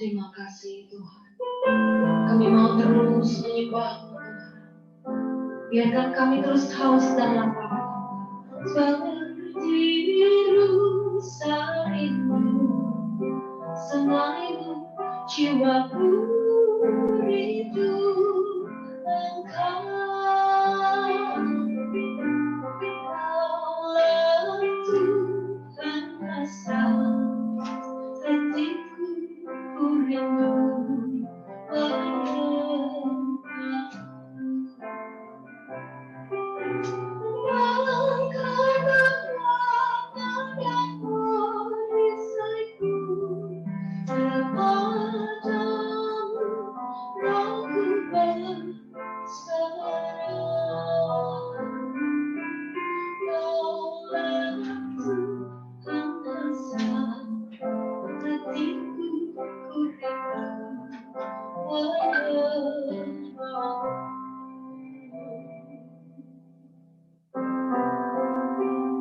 Terima kasih Tuhan. Kami mau terus menyembah-Mu Tuhan. Biarkan kami terus haus dan lapar. Seperti rusa rindu, semaimu jiwaku rindu Engkau. Kaulah Tuhan asa hatiku, ku rindu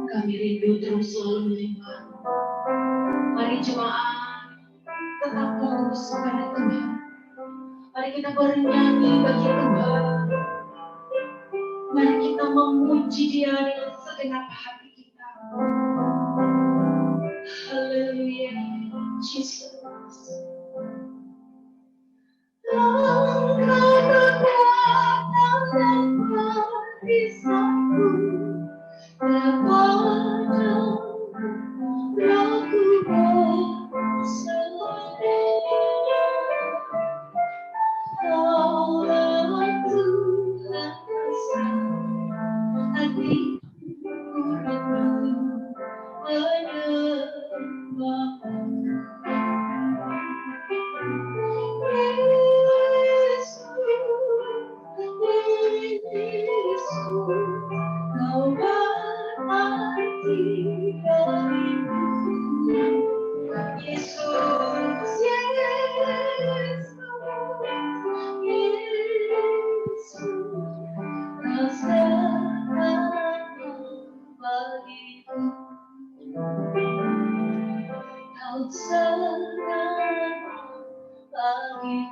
kami rindu terus selalu menyembah. Mari jemaat tetap fokus kepada Tuhan. Mari kita bernyanyi bagi Tuhan. Mari kita memuji Dia dengan segenap hati kita. Haleluya, Jesus. Langkah kekuatan dan perisaiku kepada Rohku berserah. Kaulah Tuhan asa hatiku rindu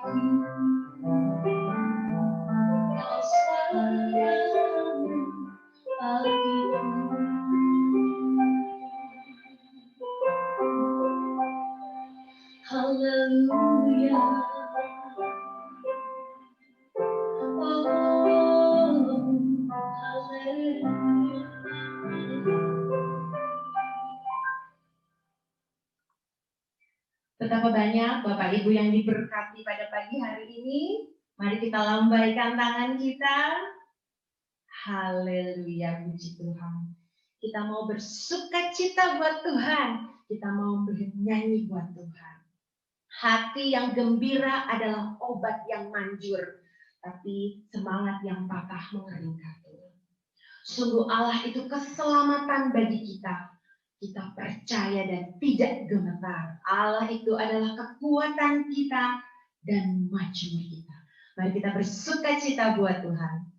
bagiku, kau sayang bagiku. Haleluya. Betapa banyak Bapak Ibu yang diberkati pada pagi hari ini. Mari kita lambaikan tangan kita. Haleluya, puji Tuhan. Kita mau bersuka cita buat Tuhan. Kita mau bernyanyi buat Tuhan. Hati yang gembira adalah obat yang manjur. Tapi semangat yang patah mengering katu. Sungguh Allah itu keselamatan bagi kita. Kita percaya dan tidak gemetar. Allah itu adalah kekuatan kita dan majmur kita. Mari kita bersuka cita buat Tuhan.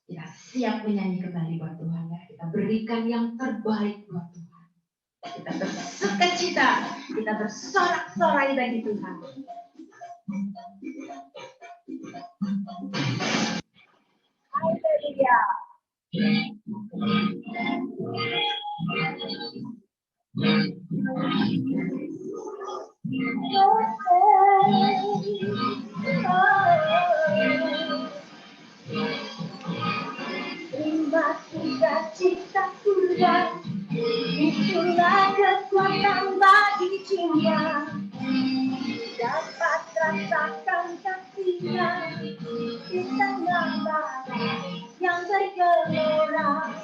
Kita siap menyanyi kembali buat Tuhan. Ya. Kita berikan yang terbaik buat Tuhan. Kita bersuka cita. Kita bersorak-sorai bagi Tuhan. Haleluya. Terima sukacita surga, itulah kekuatan bagi jiwa. Dapat rasakan kasihnya di tengah badai yang bergelora.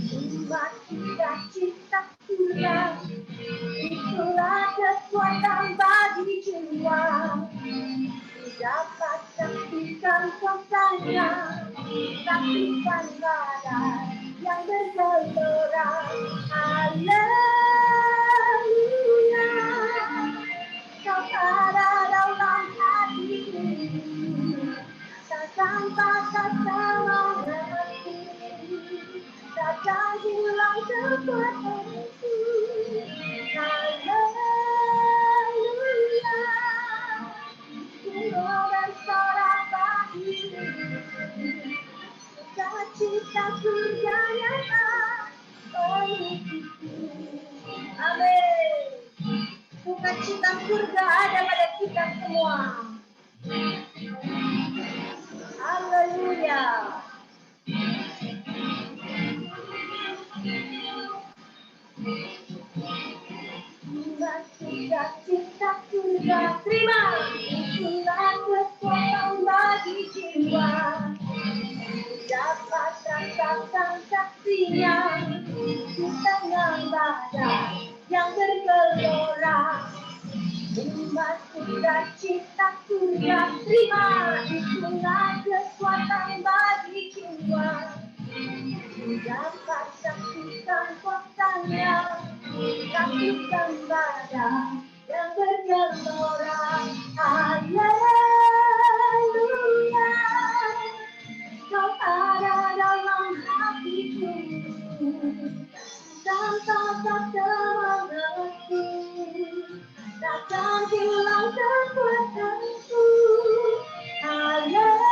Terima sukacita surga, itulah kekuatan bagi jiwa. Dapat saksikan kuasanya, saksikan badai yang bergelora. Haleluya, kau ada dalam hatiku, takkan patah semangatku, takkan hilang kekuatanku. Haleluya, Tuhan bersorak bagimu, sukacita surga nyata pengikutku. Amin. Sukacita surga ada pada kita semua. Haleluya. Sukacita surga, terima. Itulah kekuatan bagi jiwa. Dapat rasakan saksinya di tengah badai yang bergelora. Terima sukacita surga, terima. Itulah kekuatan bagi jiwa. Dapat saksikan kuasanya, saksikan badai yang bergelora. Haleluya, kau ada dalam hatiku, tanpa semangatku, takkan hilang kekuatanku. Haleluya,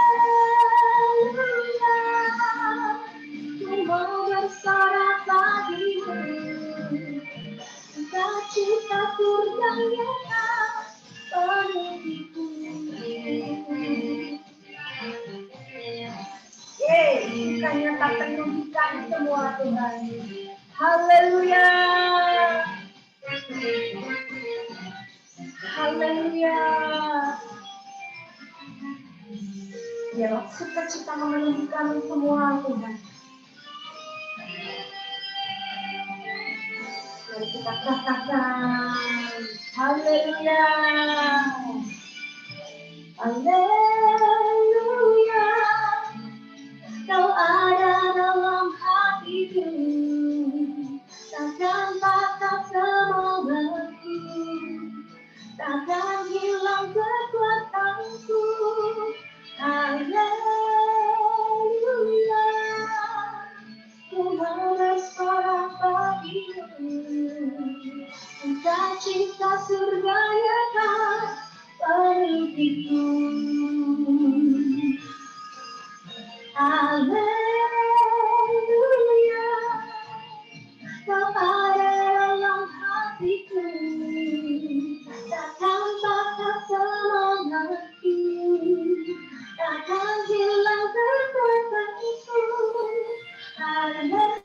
ku mau bersorak bagimu, sukacita surga nyata pengikutku. Kita nyata penuhkan semua Tuhan. Haleluya. Haleluya. Biarlah sukacita memenuhi kami semua Tuhan. Mari kita katakan haleluya. Haleluya, kau ada dalam hatiku, takkan patah semangatku, takkan hilang kekuatanku. Haleluya, ku mau bersorak bagimu, sukacita surga nyata hatiku. Haleluya, kau ada dalam hatiku, takkan patah semangatku, takkan hilang kekuatanku. Haleluya,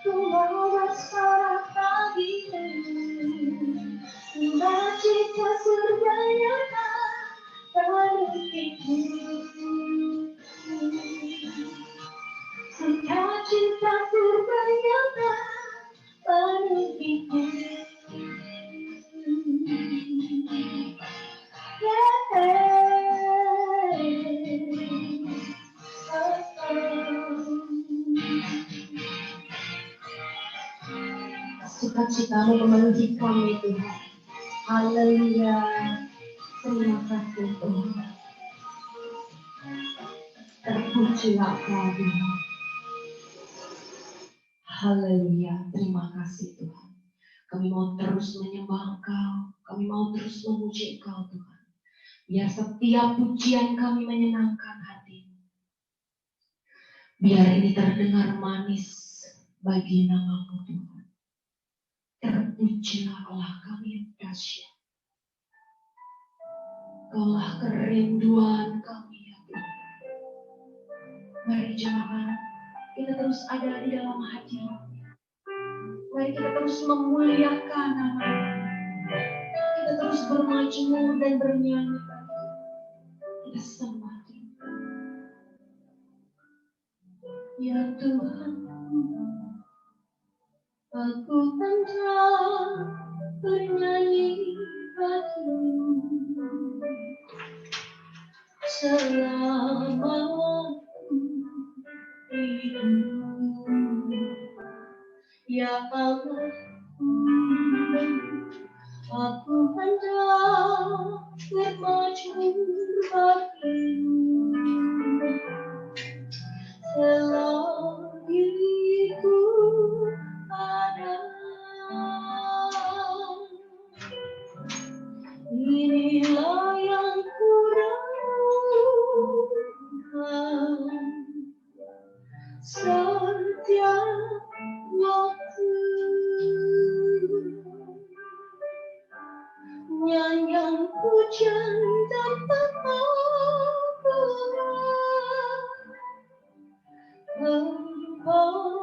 ku mau bersorak bagimu, sukacita surga nyata penuhiku. Sukacita surga nyata penuhiku. Sukacitamu memenuhi kami Tuhan. Haleluya. Terima kasih Tuhan. Terpujilah Kau Tuhan. Haleluya. Terima kasih Tuhan. Kami mau terus menyembah Engkau. Kami mau terus memuji Engkau Tuhan. Biar setiap pujian kami menyenangkan hati-Mu. Biar ini terdengar manis bagi nama-Mu Tuhan. Terpujilah Allah kami yang dahsyat. Kaulah kerinduan kami ya Tuhan. Mari jemaat, kita terus ada di dalam hati-Mu. Mari kita terus memuliakan nama-Mu. Kita terus bermajmur dan bernyanyi. Kita sembah Tuhan. Ya Tuhan, aku hendak bernyanyi bagimu selama hidup. Ya Allah, aku hendak bermajmur bagimu selagi ku ada. Inilah yang ku renungkan setiap waktu, nyanyian pujian tanpa ampun kepadamu.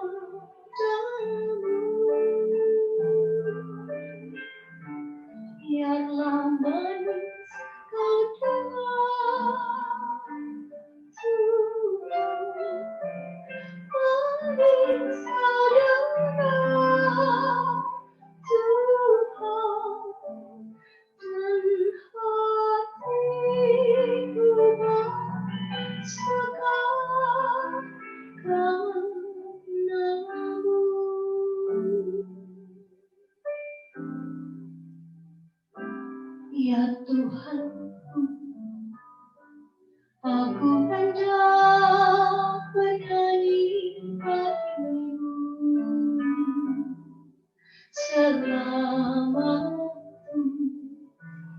Biarlah manis kau Tuhan, manis saudara Tuhan, dan hatiku bersegar karenamu. Ya Tuhan, aku hendak bernyanyi bagimu selama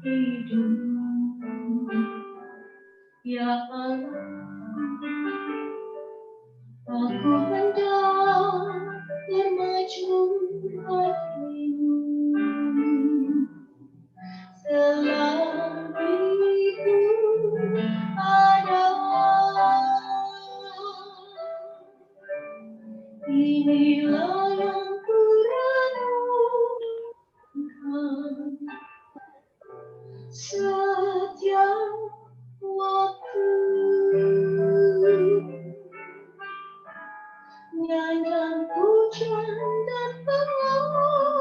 hidup. Ya Allah, aku hendak bermajmur bagimu selagi ku ada. Inilah yang ku renungkan setiap waktu, nyanyian pujian dan pengakuan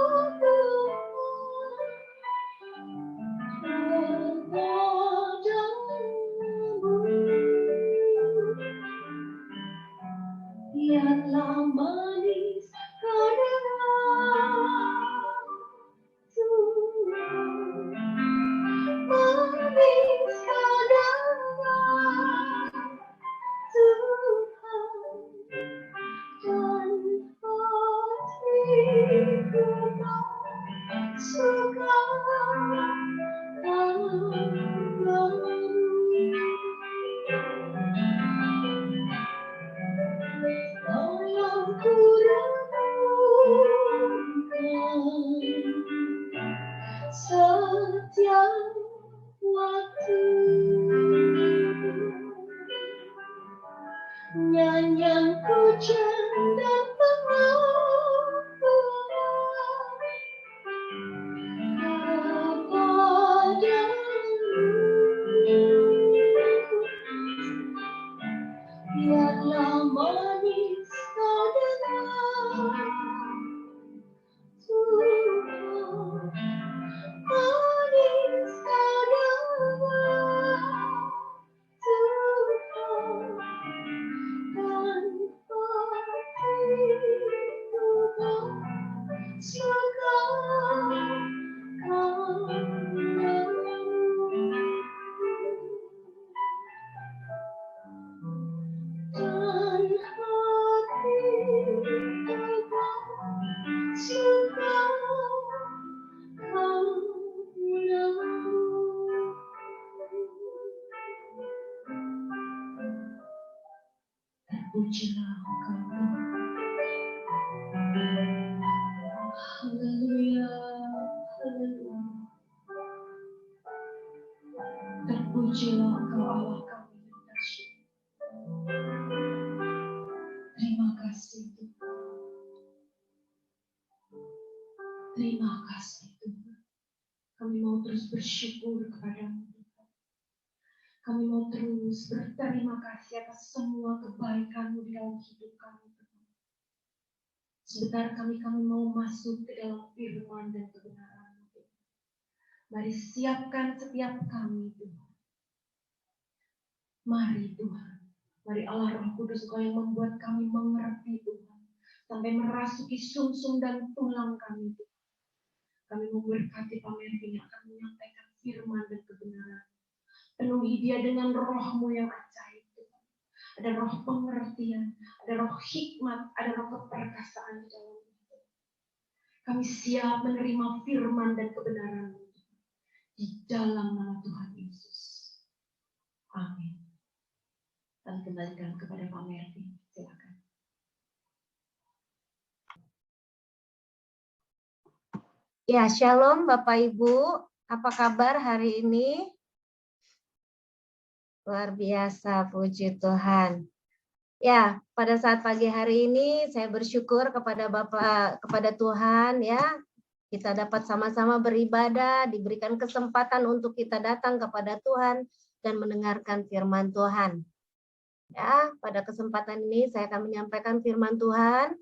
suka tolong ku renungkan setiap waktu, nyanyian pujian dan pengakuan kepadamu, biarlah manis kau dengar Tuhan, manis kau dengar Tuhan, tanpa perhitungan suka dan hati suka terpujilah Engkau. Haleluya, haleluya. Terpujilah Engkau Allah kami yang dahsyat. Terima kasih Tuhan. Terima kasih Tuhan. Kami mau terus bersyukur kepadamu Tuhan. Kami mau terus berterima kasih atas semua kebaikan-Mu di dalam hidup kami Tuhan. Sebentar kami mau masuk ke dalam firman dan kebenaran Tuhan. Mari siapkan setiap kami Tuhan. Mari Tuhan. Mari Allah Roh Kudus Engkau yang membuat kami mengerti Tuhan. Sampai merasuki sumsum dan tulang kami Tuhan. Kami memberkati Pamerti yang akan menyampaikan firman dan kebenaran. Penuhi dia dengan roh-Mu yang ajaib Tuhan. Ada roh pengertian, ada roh hikmat, ada roh keperkasaan di dalam itu. Kami siap menerima firman dan kebenaran di dalam nama Tuhan Yesus. Amin. Kami kembalikan kepada Pak Merti. Silakan. Ya, shalom Bapak Ibu. Apa kabar hari ini? Luar biasa, puji Tuhan. Ya, pada saat pagi hari ini saya bersyukur kepada Tuhan ya. Kita dapat sama-sama beribadah, diberikan kesempatan untuk kita datang kepada Tuhan dan mendengarkan firman Tuhan. Ya, pada kesempatan ini saya akan menyampaikan firman Tuhan.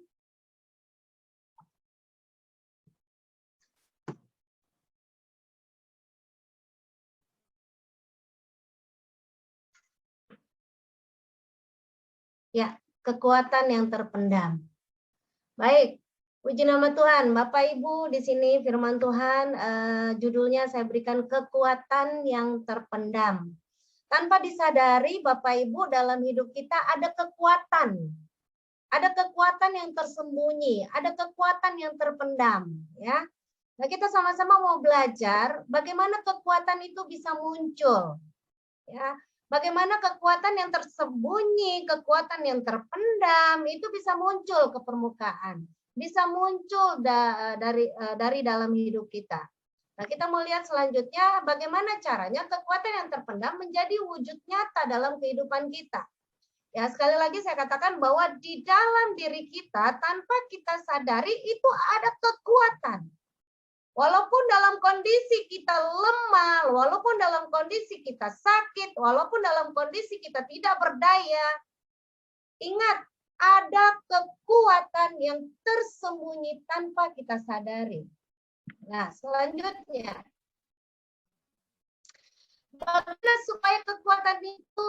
Ya, kekuatan yang terpendam. Baik, puji nama Tuhan. Bapak Ibu, di sini firman Tuhan judulnya saya berikan kekuatan yang terpendam. Tanpa disadari Bapak Ibu dalam hidup kita ada kekuatan. Ada kekuatan yang tersembunyi, ada kekuatan yang terpendam, ya. Nah, kita sama-sama mau belajar bagaimana kekuatan itu bisa muncul. Ya. Bagaimana kekuatan yang tersembunyi, kekuatan yang terpendam itu bisa muncul ke permukaan, bisa muncul dari dalam hidup kita. Nah, kita mau lihat selanjutnya bagaimana caranya kekuatan yang terpendam menjadi wujud nyata dalam kehidupan kita. Ya, sekali lagi saya katakan bahwa di dalam diri kita tanpa kita sadari itu ada kekuatan. Walaupun dalam kondisi kita lemah, walaupun dalam kondisi kita sakit, walaupun dalam kondisi kita tidak berdaya, ingat ada kekuatan yang tersembunyi tanpa kita sadari. Nah, selanjutnya, bagaimana supaya kekuatan itu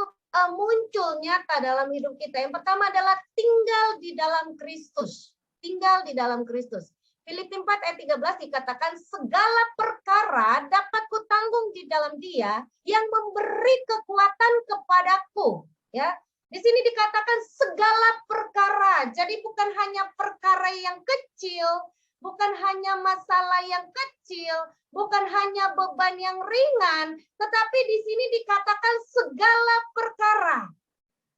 muncul nyata dalam hidup kita? Yang pertama adalah tinggal di dalam Kristus. Tinggal di dalam Kristus. Filipi 4 ayat 13 dikatakan segala perkara dapat kutanggung di dalam Dia yang memberi kekuatan kepadaku. Ya, di sini dikatakan segala perkara. Jadi bukan hanya perkara yang kecil, bukan hanya masalah yang kecil, bukan hanya beban yang ringan, tetapi di sini dikatakan segala perkara.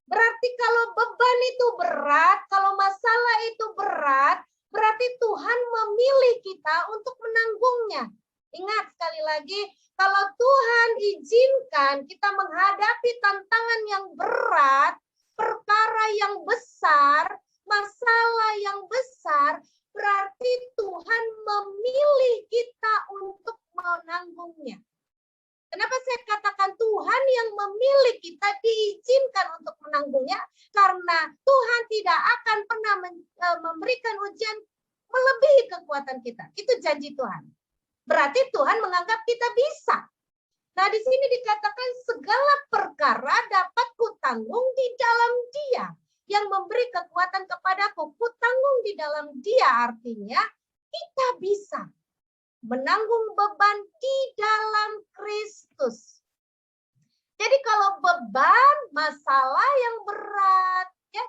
Berarti kalau beban itu berat, kalau masalah itu berat, berarti Tuhan memilih kita untuk menanggungnya. Ingat sekali lagi, kalau Tuhan izinkan kita menghadapi tantangan yang berat, perkara yang besar, masalah yang besar, berarti Tuhan memilih kita untuk menanggungnya. Kenapa saya katakan Tuhan yang memilih kita diizinkan untuk menanggungnya? Karena Tuhan tidak akan pernah memberikan ujian melebihi kekuatan kita. Itu janji Tuhan. Berarti Tuhan menganggap kita bisa. Nah, di sini dikatakan segala perkara dapat kutanggung di dalam Dia yang memberi kekuatan kepadaku. Kutanggung di dalam Dia artinya kita bisa menanggung beban di dalam Kristus. Jadi kalau beban, masalah yang berat, ya,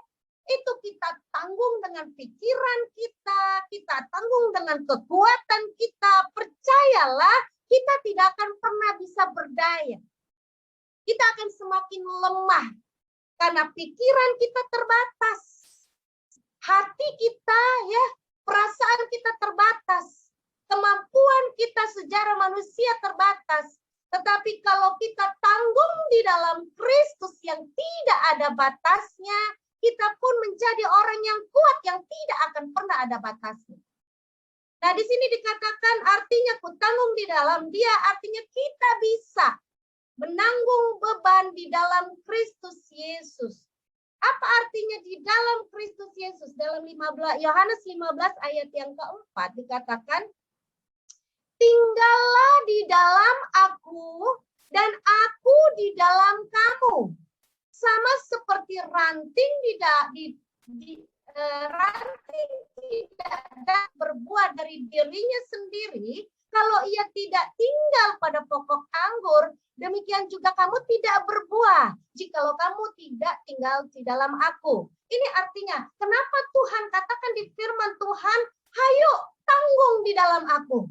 itu kita tanggung dengan pikiran kita tanggung dengan kekuatan kita. Percayalah, kita tidak akan pernah bisa berdaya. Kita akan semakin lemah karena pikiran kita terbatas. Hati kita, ya, perasaan kita terbatas. Kemampuan kita secara manusia terbatas. Tetapi kalau kita tanggung di dalam Kristus yang tidak ada batasnya, kita pun menjadi orang yang kuat yang tidak akan pernah ada batasnya. Nah, di sini dikatakan artinya kutanggung di dalam Dia, artinya kita bisa menanggung beban di dalam Kristus Yesus. Apa artinya di dalam Kristus Yesus? Dalam Yohanes 15 ayat yang keempat dikatakan, tinggallah di dalam aku dan aku di dalam kamu. Sama seperti ranting ranting tidak dapat berbuah dari dirinya sendiri kalau ia tidak tinggal pada pokok anggur, demikian juga kamu tidak berbuah jikalau kamu tidak tinggal di dalam aku. Ini artinya, kenapa Tuhan katakan di firman Tuhan, hayo tanggung di dalam aku.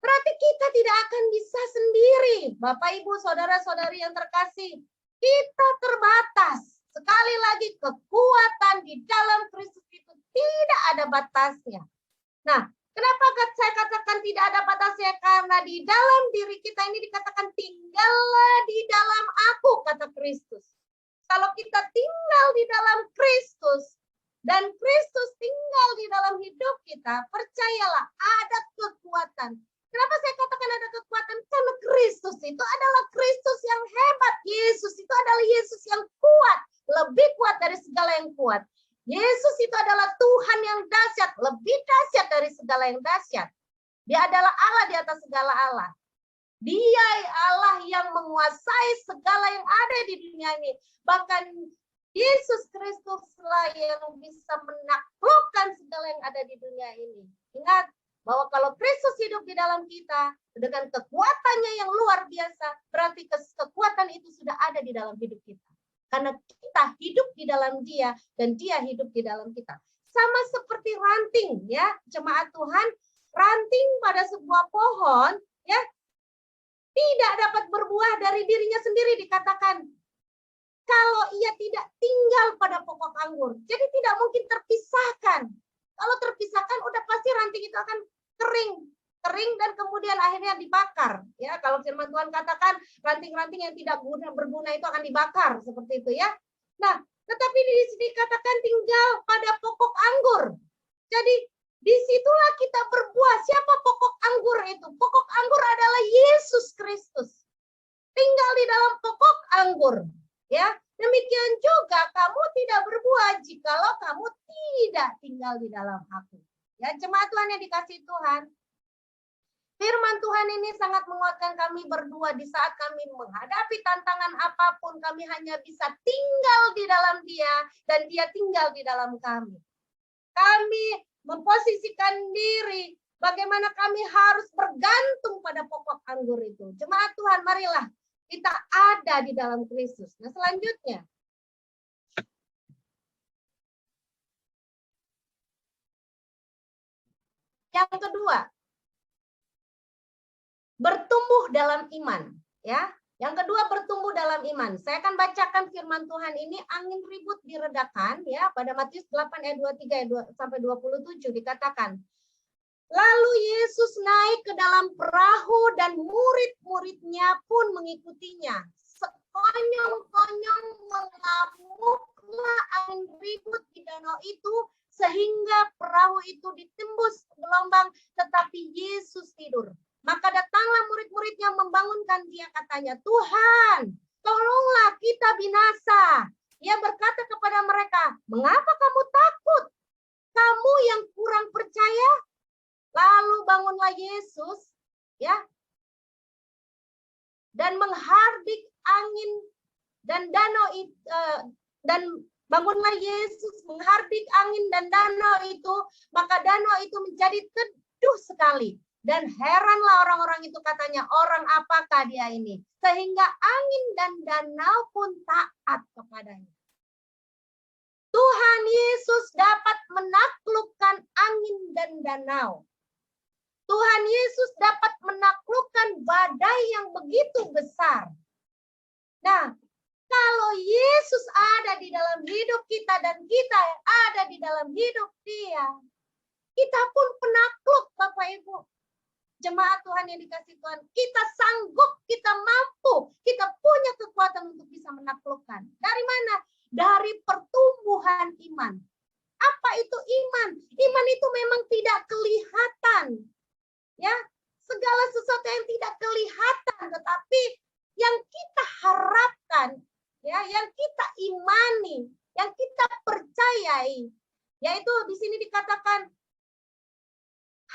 Berarti kita tidak akan bisa sendiri. Bapak, Ibu, saudara-saudari yang terkasih, kita terbatas. Sekali lagi, kekuatan di dalam Kristus itu tidak ada batasnya. Nah, kenapa saya katakan tidak ada batasnya? Karena di dalam diri kita ini dikatakan tinggallah di dalam aku, kata Kristus. Kalau kita tinggal di dalam Kristus, dan Kristus tinggal di dalam hidup kita, percayalah ada kekuatan. Kenapa saya katakan ada kekuatan? Karena Kristus itu adalah Kristus yang hebat. Yesus itu adalah Yesus yang kuat. Lebih kuat dari segala yang kuat. Yesus itu adalah Tuhan yang dahsyat. Lebih dahsyat dari segala yang dahsyat. Dia adalah Allah di atas segala Allah. Dia Allah yang menguasai segala yang ada di dunia ini. Bahkan Yesus Kristuslah yang bisa menaklukkan segala yang ada di dunia ini. Ingat, bahwa kalau Kristus hidup di dalam kita dengan kekuatannya yang luar biasa, berarti kekuatan itu sudah ada di dalam hidup kita. Karena kita hidup di dalam Dia dan Dia hidup di dalam kita. Sama seperti ranting, ya, jemaat Tuhan, ranting pada sebuah pohon, ya, tidak dapat berbuah dari dirinya sendiri, dikatakan kalau ia tidak tinggal pada pokok anggur. Jadi tidak mungkin terpisahkan. Kalau terpisahkan, udah pasti ranting itu akan kering dan kemudian akhirnya dibakar. Ya, kalau firman Tuhan katakan ranting-ranting yang tidak berguna itu akan dibakar seperti itu, ya. Nah, tetapi di sini katakan tinggal pada pokok anggur. Jadi disitulah kita berbuah. Siapa pokok anggur itu? Pokok anggur adalah Yesus Kristus. Tinggal di dalam pokok anggur. Ya, demikian juga kamu tidak berbuah jikalau kamu tidak tinggal di dalam aku. Ya, jemaat Tuhan yang dikasihi Tuhan. Firman Tuhan ini sangat menguatkan kami berdua di saat kami menghadapi tantangan apapun. Kami hanya bisa tinggal di dalam Dia dan Dia tinggal di dalam kami. Kami memposisikan diri bagaimana kami harus bergantung pada pokok anggur itu. Jemaat Tuhan, marilah kita ada di dalam Kristus. Nah, selanjutnya. Yang kedua, bertumbuh dalam iman, ya. Yang kedua, bertumbuh dalam iman. Saya akan bacakan firman Tuhan ini, angin ribut diredakan, ya. Pada Matius 8 ayat 23 sampai 27 dikatakan, lalu Yesus naik ke dalam perahu dan murid-muridnya pun mengikutinya. Sekonyong-konyong mengamuklah angin ribut di danau itu sehingga perahu itu ditembus gelombang, tetapi Yesus tidur. Maka datanglah murid-muridnya membangunkan dia, katanya, Tuhan, tolonglah kita binasa. Ia berkata kepada mereka, mengapa kamu takut? Kamu yang kurang percaya? Lalu bangunlah Yesus, ya, dan menghardik angin dan danau itu, dan bangunlah Yesus menghardik angin dan danau itu, maka danau itu menjadi teduh sekali. Dan heranlah orang-orang itu, katanya, orang apakah dia ini? Sehingga angin dan danau pun taat kepadanya. Tuhan Yesus dapat menaklukkan angin dan danau. Tuhan Yesus dapat menaklukkan badai yang begitu besar. Nah, kalau Yesus ada di dalam hidup kita dan kita ada di dalam hidup Dia, kita pun penakluk, Bapak Ibu. Jemaat Tuhan yang dikasih Tuhan, kita sanggup, kita mampu, kita punya kekuatan untuk bisa menaklukkan. Dari mana? Dari pertumbuhan iman. Apa itu iman? Iman itu memang tidak kelihatan. Ya, segala sesuatu yang tidak kelihatan, tetapi yang kita harapkan, ya, yang kita imani, yang kita percayai, yaitu di sini dikatakan,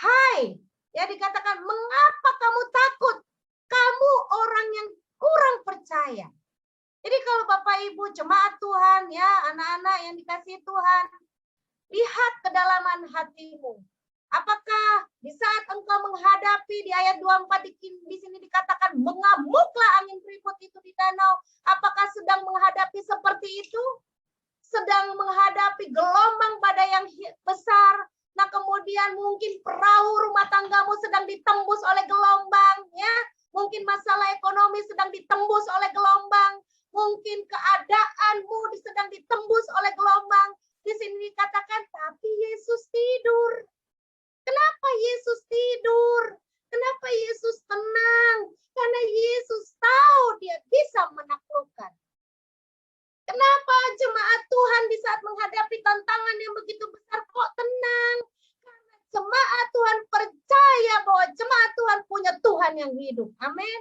hai, ya, dikatakan, mengapa kamu takut? Kamu orang yang kurang percaya. Jadi kalau Bapak Ibu jemaat Tuhan, ya, anak-anak yang dikasihi Tuhan, lihat kedalaman hatimu. Apakah di saat engkau menghadapi di ayat 24 di sini dikatakan mengamuklah angin ribut itu di danau, apakah sedang menghadapi seperti itu? Sedang menghadapi gelombang badai yang besar. Nah, kemudian mungkin perahu rumah tanggamu sedang ditembus oleh gelombang, ya. Mungkin masalah ekonomi sedang ditembus oleh gelombang. Mungkin keadaanmu sedang ditembus oleh gelombang. Di sini dikatakan, tapi Yesus tidur. Kenapa Yesus tidur? Kenapa Yesus tenang? Karena Yesus tahu Dia bisa menaklukkan. Kenapa jemaat Tuhan di saat menghadapi tantangan yang begitu besar kok tenang? Karena jemaat Tuhan percaya bahwa jemaat Tuhan punya Tuhan yang hidup. Amin.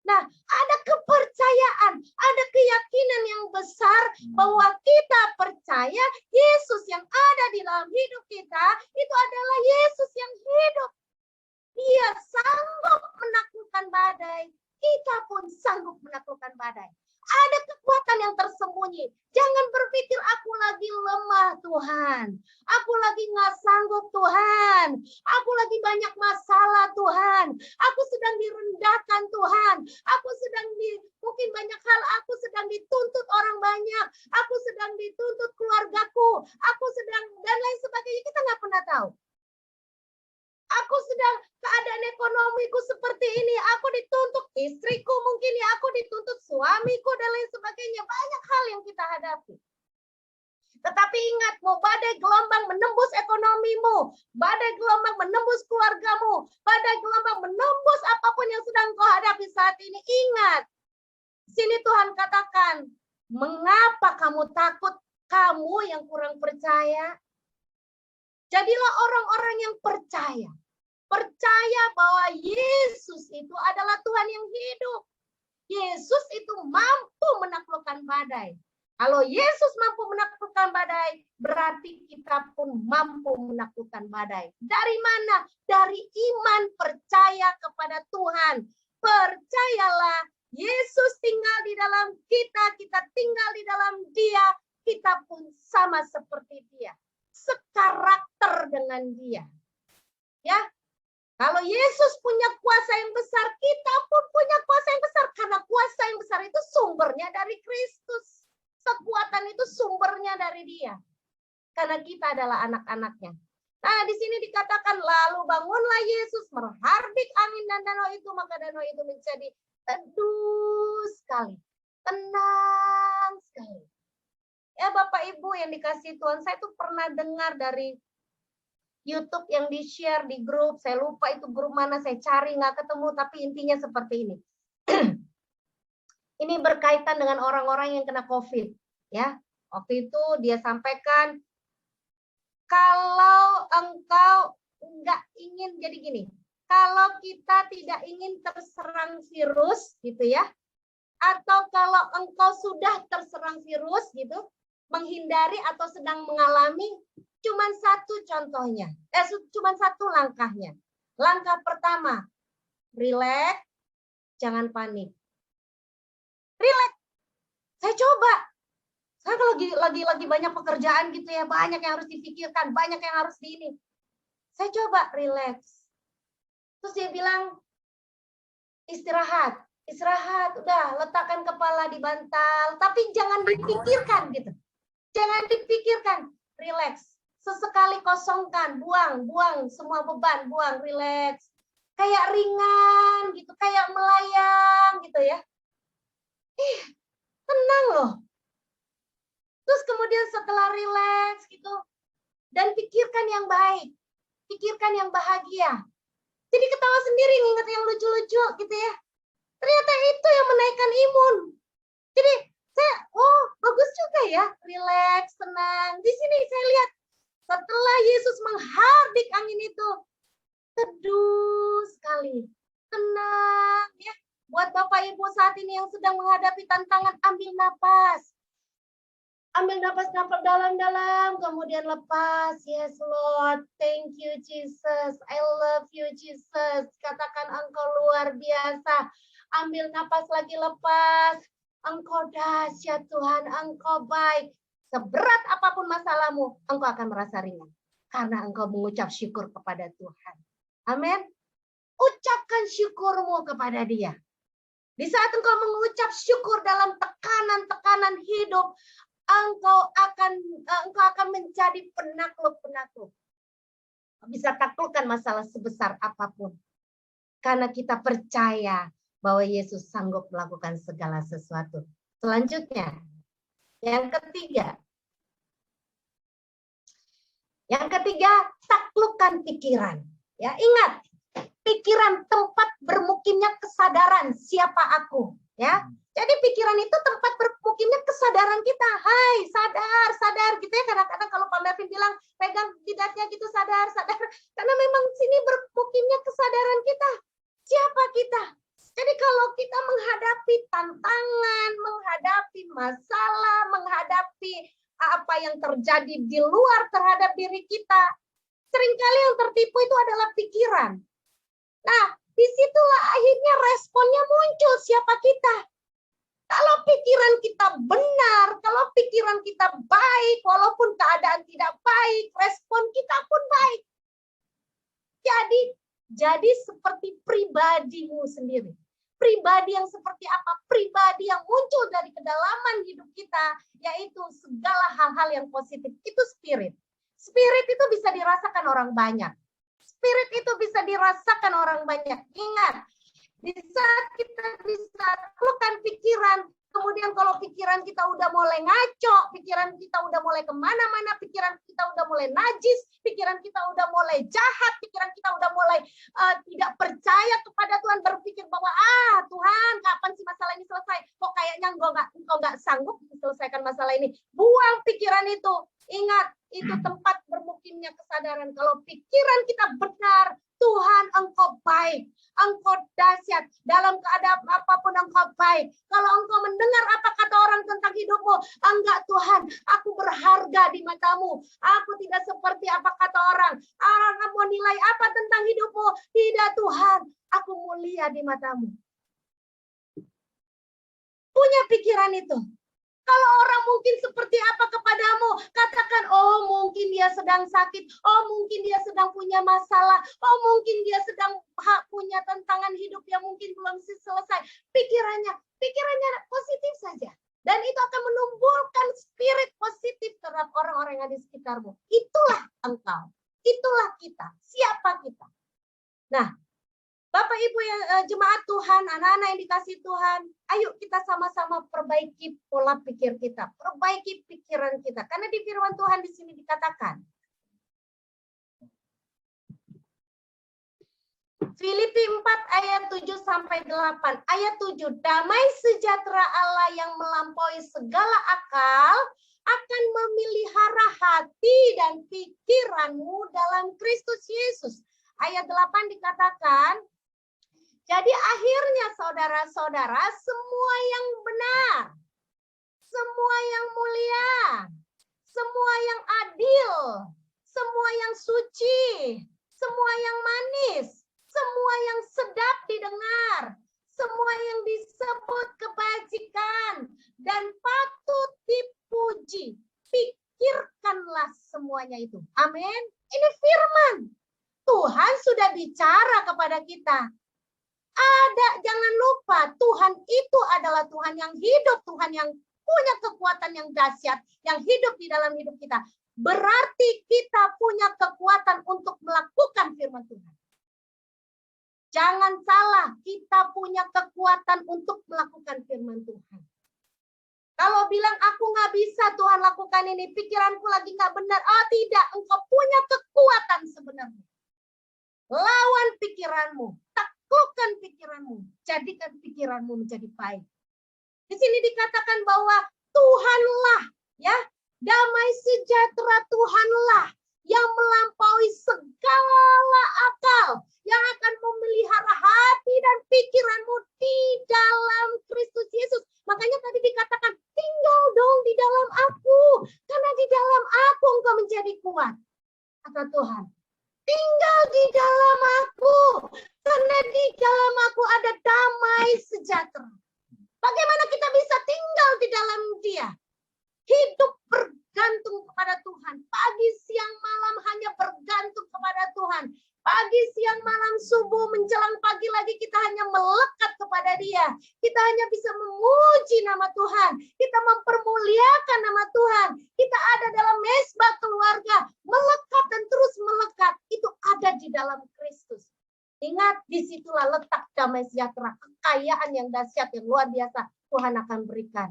Nah, ada kepercayaan, ada keyakinan yang besar bahwa kita percaya Yesus yang ada di dalam hidup kita itu adalah Yesus yang hidup. Dia sanggup menaklukkan badai. Kita pun sanggup menaklukkan badai. Ada kekuatan yang tersembunyi. Jangan berpikir aku lagi lemah Tuhan. Aku lagi nggak sanggup Tuhan. Aku lagi banyak masalah Tuhan. Aku sedang direndahkan Tuhan. Aku sedang mungkin banyak hal aku sedang dituntut orang banyak. Aku sedang dituntut keluargaku. Aku sedang dan lain sebagainya. Kita nggak pernah tahu. Aku sedang keadaan ekonomiku seperti ini. Aku dituntut istriku mungkin ya. Aku dituntut suamiku dan lain sebagainya. Banyak hal yang kita hadapi. Tetapi ingat, mau badai gelombang menembus ekonomimu. Badai gelombang menembus keluargamu. Badai gelombang menembus apapun yang sedang kau hadapi saat ini. Ingat, sini Tuhan katakan, mengapa kamu takut? Kamu yang kurang percaya. Jadilah orang-orang yang percaya. Percaya bahwa Yesus itu adalah Tuhan yang hidup. Yesus itu mampu menaklukkan badai. Kalau Yesus mampu menaklukkan badai, berarti kita pun mampu menaklukkan badai. Dari mana? Dari iman percaya kepada Tuhan. Percayalah, Yesus tinggal di dalam kita, kita tinggal di dalam Dia, kita pun sama seperti Dia. Sekarakter dengan Dia. Ya, kalau Yesus punya kuasa yang besar, kita pun punya kuasa yang besar. Karena kuasa yang besar itu sumbernya dari Kristus. Kekuatan itu sumbernya dari Dia. Karena kita adalah anak-anaknya. Nah, di sini dikatakan lalu bangunlah Yesus menghardik angin dan danau itu, maka danau itu menjadi teduh sekali, tenang sekali. Ya Bapak Ibu yang dikasih Tuhan, saya tuh pernah dengar dari YouTube yang di-share di grup, saya lupa itu grup mana, saya cari nggak ketemu, tapi intinya seperti ini. Ini berkaitan dengan orang-orang yang kena COVID, ya. Waktu itu dia sampaikan, kalau engkau nggak ingin, jadi gini, kalau kita tidak ingin terserang virus, gitu ya, atau kalau engkau sudah terserang virus, gitu, menghindari atau sedang mengalami, cuman satu contohnya, cuman satu langkahnya. Langkah pertama, relax, jangan panik. Relax, saya coba. Saya kalau lagi banyak pekerjaan gitu ya, banyak yang harus dipikirkan, banyak yang harus di ini. Saya coba relax. Terus dia bilang, istirahat, udah letakkan kepala di bantal, tapi jangan dipikirkan gitu. Jangan dipikirkan, relax. Sesekali kosongkan, buang semua beban, buang, relax. Kayak ringan gitu, kayak melayang gitu ya. Tenang loh. Terus kemudian setelah relax gitu, dan pikirkan yang baik, pikirkan yang bahagia. Jadi ketawa sendiri, nginget yang lucu-lucu gitu ya. Ternyata itu yang menaikkan imun. Jadi saya, oh bagus juga ya, relax, tenang. Di sini saya lihat setelah Yesus menghardik angin itu, teduh sekali, tenang ya. Buat Bapak Ibu saat ini yang sedang menghadapi tantangan, ambil napas. Ambil napas-napas dalam-dalam, kemudian lepas. Yes, Lord. Thank you, Jesus. I love you, Jesus. Katakan engkau luar biasa. Ambil napas lagi, lepas. Engkau dahsyat, Tuhan. Engkau baik. Seberat apapun masalahmu, engkau akan merasa ringan. Karena engkau mengucap syukur kepada Tuhan. Amin. Ucapkan syukurmu kepada Dia. Di saat engkau mengucap syukur dalam tekanan-tekanan hidup, engkau akan menjadi penakluk-penakluk. Bisa taklukkan masalah sebesar apapun. Karena kita percaya bahwa Yesus sanggup melakukan segala sesuatu. Selanjutnya, yang ketiga. Yang ketiga, taklukkan pikiran. Ya, ingat, pikiran tempat bermukimnya kesadaran siapa aku, ya. Jadi pikiran itu tempat bermukimnya kesadaran kita. Hai, sadar gitu ya. Kadang-kadang kalau Pak Melvin bilang pegang jidatnya gitu, sadar. Karena memang sini bermukimnya kesadaran kita. Siapa kita? Jadi kalau kita menghadapi tantangan, menghadapi masalah, menghadapi apa yang terjadi di luar terhadap diri kita, seringkali yang tertipu itu adalah pikiran. Nah, disitulah akhirnya responnya muncul siapa kita. Kalau pikiran kita benar, kalau pikiran kita baik, walaupun keadaan tidak baik, respon kita pun baik. Jadi seperti pribadimu sendiri. Pribadi yang seperti apa? Pribadi yang muncul dari kedalaman hidup kita, yaitu segala hal-hal yang positif. Itu spirit. Spirit itu bisa dirasakan orang banyak. Spirit itu bisa dirasakan orang banyak. Ingat, di saat kita bisa keluarkan pikiran, kemudian kalau pikiran kita udah mulai ngaco, pikiran kita udah mulai kemana-mana, pikiran kita udah mulai najis, pikiran kita udah mulai jahat, pikiran kita udah mulai tidak percaya kepada Tuhan, berpikir bahwa Tuhan kapan sih masalah ini selesai? Kok kayaknya engkau nggak sanggup menyelesaikan masalah ini. Buang pikiran itu. Ingat, itu tempat bermukimnya kesadaran. Kalau pikiran kita benar, Tuhan engkau baik, engkau dahsyat, dalam keadaan apapun engkau baik. Kalau engkau mendengar apa kata orang tentang hidupmu, enggak Tuhan, aku berharga di matamu. Aku tidak seperti apa kata orang. Orang mau nilai apa tentang hidupmu? Tidak Tuhan, aku mulia di matamu. Punya pikiran itu. Kalau orang mungkin seperti apa kepadamu, katakan, oh mungkin dia sedang sakit, oh mungkin dia sedang punya masalah, oh mungkin dia sedang punya tantangan hidup yang mungkin belum selesai. Pikirannya positif saja. Dan itu akan menumbuhkan spirit positif terhadap orang-orang yang ada di sekitarmu. Itulah engkau. itulah kita. Siapa kita? Nah, Bapak Ibu yang jemaat Tuhan, anak-anak yang dikasih Tuhan, ayo kita sama-sama perbaiki pola pikir kita, perbaiki pikiran kita. Karena di firman Tuhan di sini dikatakan, Filipi 4 ayat 7 sampai 8. Ayat 7, damai sejahtera Allah yang melampaui segala akal akan memelihara hati dan pikiranmu dalam Kristus Yesus. Ayat 8 dikatakan, jadi akhirnya saudara-saudara, semua yang benar, semua yang mulia, semua yang adil, semua yang suci, semua yang manis, semua yang sedap didengar, semua yang disebut kebajikan dan patut dipuji. Pikirkanlah semuanya itu. Amin. Ini firman. Tuhan sudah bicara kepada kita. Jangan lupa, Tuhan itu adalah Tuhan yang hidup, Tuhan yang punya kekuatan yang dahsyat, yang hidup di dalam hidup kita. Berarti kita punya kekuatan untuk melakukan firman Tuhan. Jangan salah, kita punya kekuatan untuk melakukan firman Tuhan. Kalau bilang aku nggak bisa Tuhan lakukan ini, pikiranku lagi nggak benar. Oh tidak, engkau punya kekuatan sebenarnya. Lawan pikiranmu, taklukkan pikiranmu, jadikan pikiranmu menjadi baik. Di sini dikatakan bahwa Tuhanlah, ya, damai sejahtera Tuhanlah yang melampaui segala akal, yang akan memelihara hati dan pikiranmu di dalam Kristus Yesus. Makanya tadi dikatakan, tinggal dong di dalam aku, karena di dalam aku engkau menjadi kuat, kata Tuhan. Tinggal di dalam aku, karena di dalam aku ada damai sejahtera. Bagaimana kita bisa tinggal di dalam Dia? Hidup bergantung kepada Tuhan. Pagi, siang, malam hanya bergantung kepada Tuhan. Pagi, siang, malam, subuh, menjelang pagi lagi kita hanya melekat kepada Dia. Kita hanya bisa memuji nama Tuhan. Kita mempermuliakan nama Tuhan. Kita ada dalam mezbah keluarga. Melekat dan terus melekat. Itu ada di dalam Kristus. Ingat, disitulah letak damai sejahtera. Kekayaan yang dahsyat, yang luar biasa Tuhan akan berikan.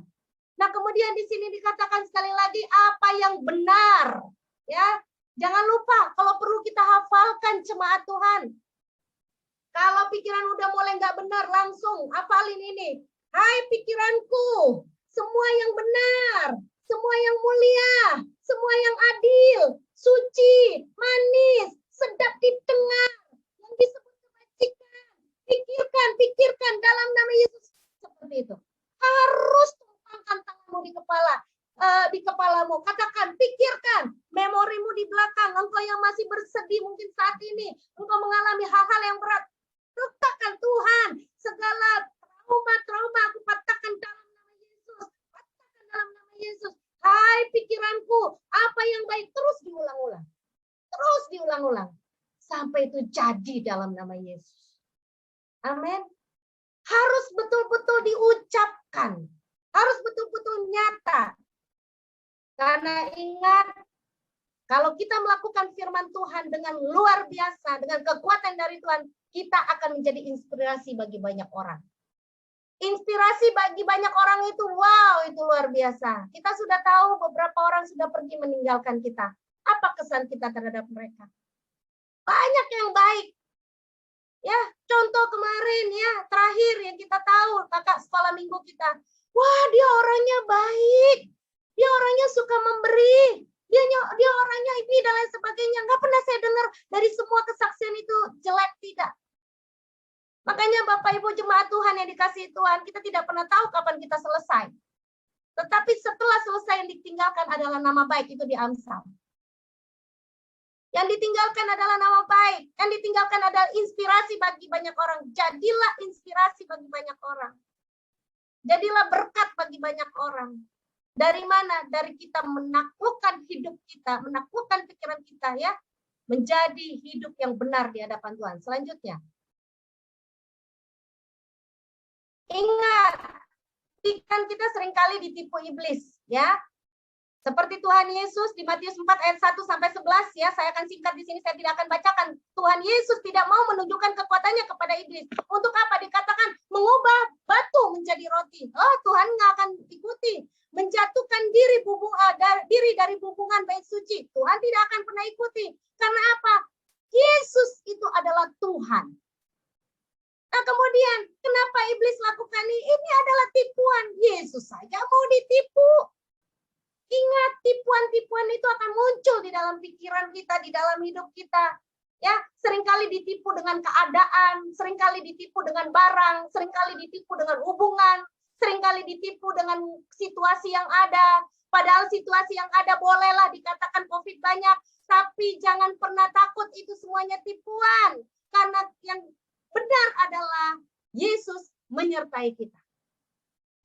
Nah, kemudian di sini dikatakan sekali lagi apa yang benar. Ya, jangan lupa kalau perlu kita hafalkan jemaat Tuhan. Kalau pikiran udah mulai nggak benar, langsung hafalin ini. Hai pikiranku, semua yang benar, semua yang mulia, semua yang adil, suci, manis, sedap didengar, yang disebut kebajikan. Pikirkan dalam nama Yesus seperti itu. Harus tumpangkan tanganmu di kepalamu. Katakan, pikirkan, memorimu di belakang. Engkau yang masih bersedih mungkin saat ini, engkau mengalami hal-hal yang berat. Letakkan Tuhan, segala trauma aku patahkan dalam nama Yesus. Patahkan dalam nama Yesus. Hai pikiranku, apa yang baik terus diulang-ulang. Terus diulang-ulang. Sampai itu jadi dalam nama Yesus. Amin. Harus betul-betul diucapkan. Harus betul-betul nyata. Karena ingat, kalau kita melakukan firman Tuhan dengan luar biasa, dengan kekuatan dari Tuhan, kita akan menjadi inspirasi bagi banyak orang. Inspirasi bagi banyak orang itu, wow, itu luar biasa. Kita sudah tahu beberapa orang sudah pergi meninggalkan kita. Apa kesan kita terhadap mereka? Banyak yang baik. Ya, contoh kemarin ya, terakhir yang kita tahu, kakak sekolah minggu kita. Wah, dia orangnya baik. Dia orangnya suka memberi. Dia orangnya ini dan lain sebagainya. Nggak pernah saya dengar dari semua kesaksian itu jelek, tidak. Makanya Bapak Ibu jemaat Tuhan yang dikasihi Tuhan, kita tidak pernah tahu kapan kita selesai. Tetapi setelah selesai yang ditinggalkan adalah nama baik, itu di Amsal. Yang ditinggalkan adalah nama baik. Yang ditinggalkan adalah inspirasi bagi banyak orang. Jadilah inspirasi bagi banyak orang. Jadilah berkat bagi banyak orang. Dari mana? Dari kita menaklukkan hidup kita, menaklukkan pikiran kita ya, menjadi hidup yang benar di hadapan Tuhan. Selanjutnya. Ingat, kan kita seringkali ditipu iblis, ya. Seperti Tuhan Yesus di Matius 4 ayat 1 sampai 11 ya, saya akan singkat di sini, saya tidak akan bacakan. Tuhan Yesus tidak mau menunjukkan kekuatannya kepada iblis. Untuk apa? Dikatakan mengubah batu menjadi roti. Oh, Tuhan nggak akan ikuti. Menjatuhkan diri dari hubungan bait suci. Tuhan tidak akan pernah ikuti. Karena apa? Yesus itu adalah Tuhan. Nah, kemudian kenapa iblis lakukan ini? Ini adalah tipuan. Yesus saja mau ditipu. Ingat, tipuan-tipuan itu akan muncul di dalam pikiran kita, di dalam hidup kita. Ya, seringkali ditipu dengan keadaan, seringkali ditipu dengan barang, seringkali ditipu dengan hubungan, seringkali ditipu dengan situasi yang ada. Padahal situasi yang ada bolehlah dikatakan COVID banyak, tapi jangan pernah takut, itu semuanya tipuan. Karena yang benar adalah Yesus menyertai kita.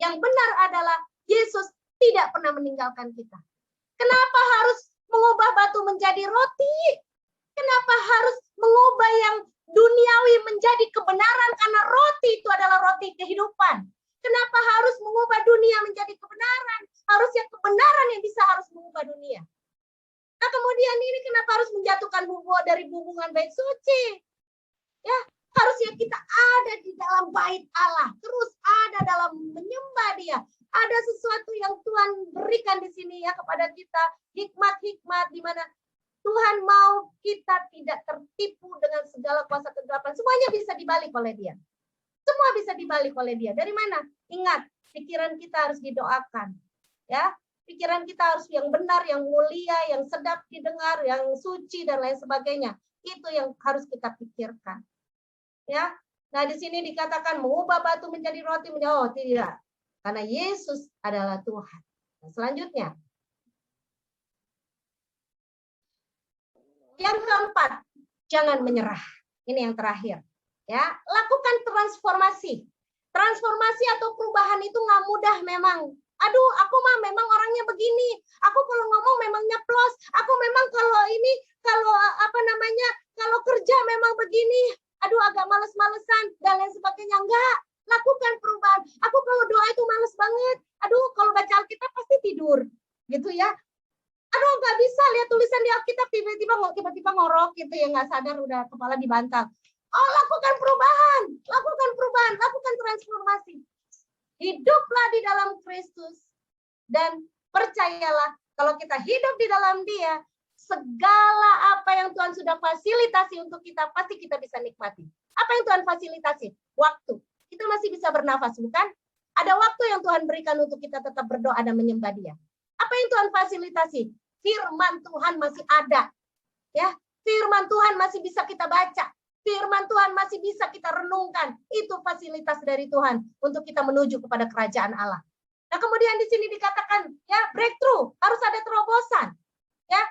Yang benar adalah Yesus tidak pernah meninggalkan kita. Kenapa harus mengubah batu menjadi roti? Kenapa harus mengubah yang duniawi menjadi kebenaran? Karena roti itu adalah roti kehidupan. Kenapa harus mengubah dunia menjadi kebenaran? Harusnya kebenaran yang bisa harus mengubah dunia. Nah, kemudian ini kenapa harus menjatuhkan dari hubungan bait suci? Ya, harusnya kita ada di dalam bait Allah, terus ada dalam menyembah Dia. Ada sesuatu yang Tuhan berikan di sini ya kepada kita, hikmat-hikmat di mana Tuhan mau kita tidak tertipu dengan segala kuasa kegelapan. Semuanya bisa dibalik oleh Dia. Semua bisa dibalik oleh Dia. Dari mana? Ingat, pikiran kita harus didoakan. Ya, pikiran kita harus yang benar, yang mulia, yang sedap didengar, yang suci dan lain sebagainya. Itu yang harus kita pikirkan. Ya. Nah, di sini dikatakan mengubah batu menjadi roti, oh tidak. Karena Yesus adalah Tuhan. Nah, selanjutnya. Yang keempat, jangan menyerah. Ini yang terakhir. Ya, lakukan transformasi. Transformasi atau perubahan itu nggak mudah memang. Aduh, aku mah memang orangnya begini. Aku kalau ngomong memang nyeplos. Aku memang kalau kerja memang begini. Aduh, agak males-malesan dan lain sebagainya. Enggak. Lakukan perubahan. Aku kalau doa itu males banget. Aduh, kalau baca Alkitab pasti tidur. Gitu ya. Aduh, nggak bisa lihat tulisan di Alkitab, tiba-tiba ngorok gitu ya, nggak sadar udah kepala dibantal. Oh, lakukan perubahan, lakukan transformasi. Hiduplah di dalam Kristus. Dan percayalah, kalau kita hidup di dalam Dia, segala apa yang Tuhan sudah fasilitasi untuk kita, pasti kita bisa nikmati. Apa yang Tuhan fasilitasi? Waktu. Kita masih bisa bernafas, bukan? Ada waktu yang Tuhan berikan untuk kita tetap berdoa dan menyembah Dia. Apa yang Tuhan fasilitasi? Firman Tuhan masih ada. Ya, firman Tuhan masih bisa kita baca. Firman Tuhan masih bisa kita renungkan. Itu fasilitas dari Tuhan untuk kita menuju kepada kerajaan Allah. Nah, kemudian di sini dikatakan, ya, breakthrough, harus ada terobosan. Ya,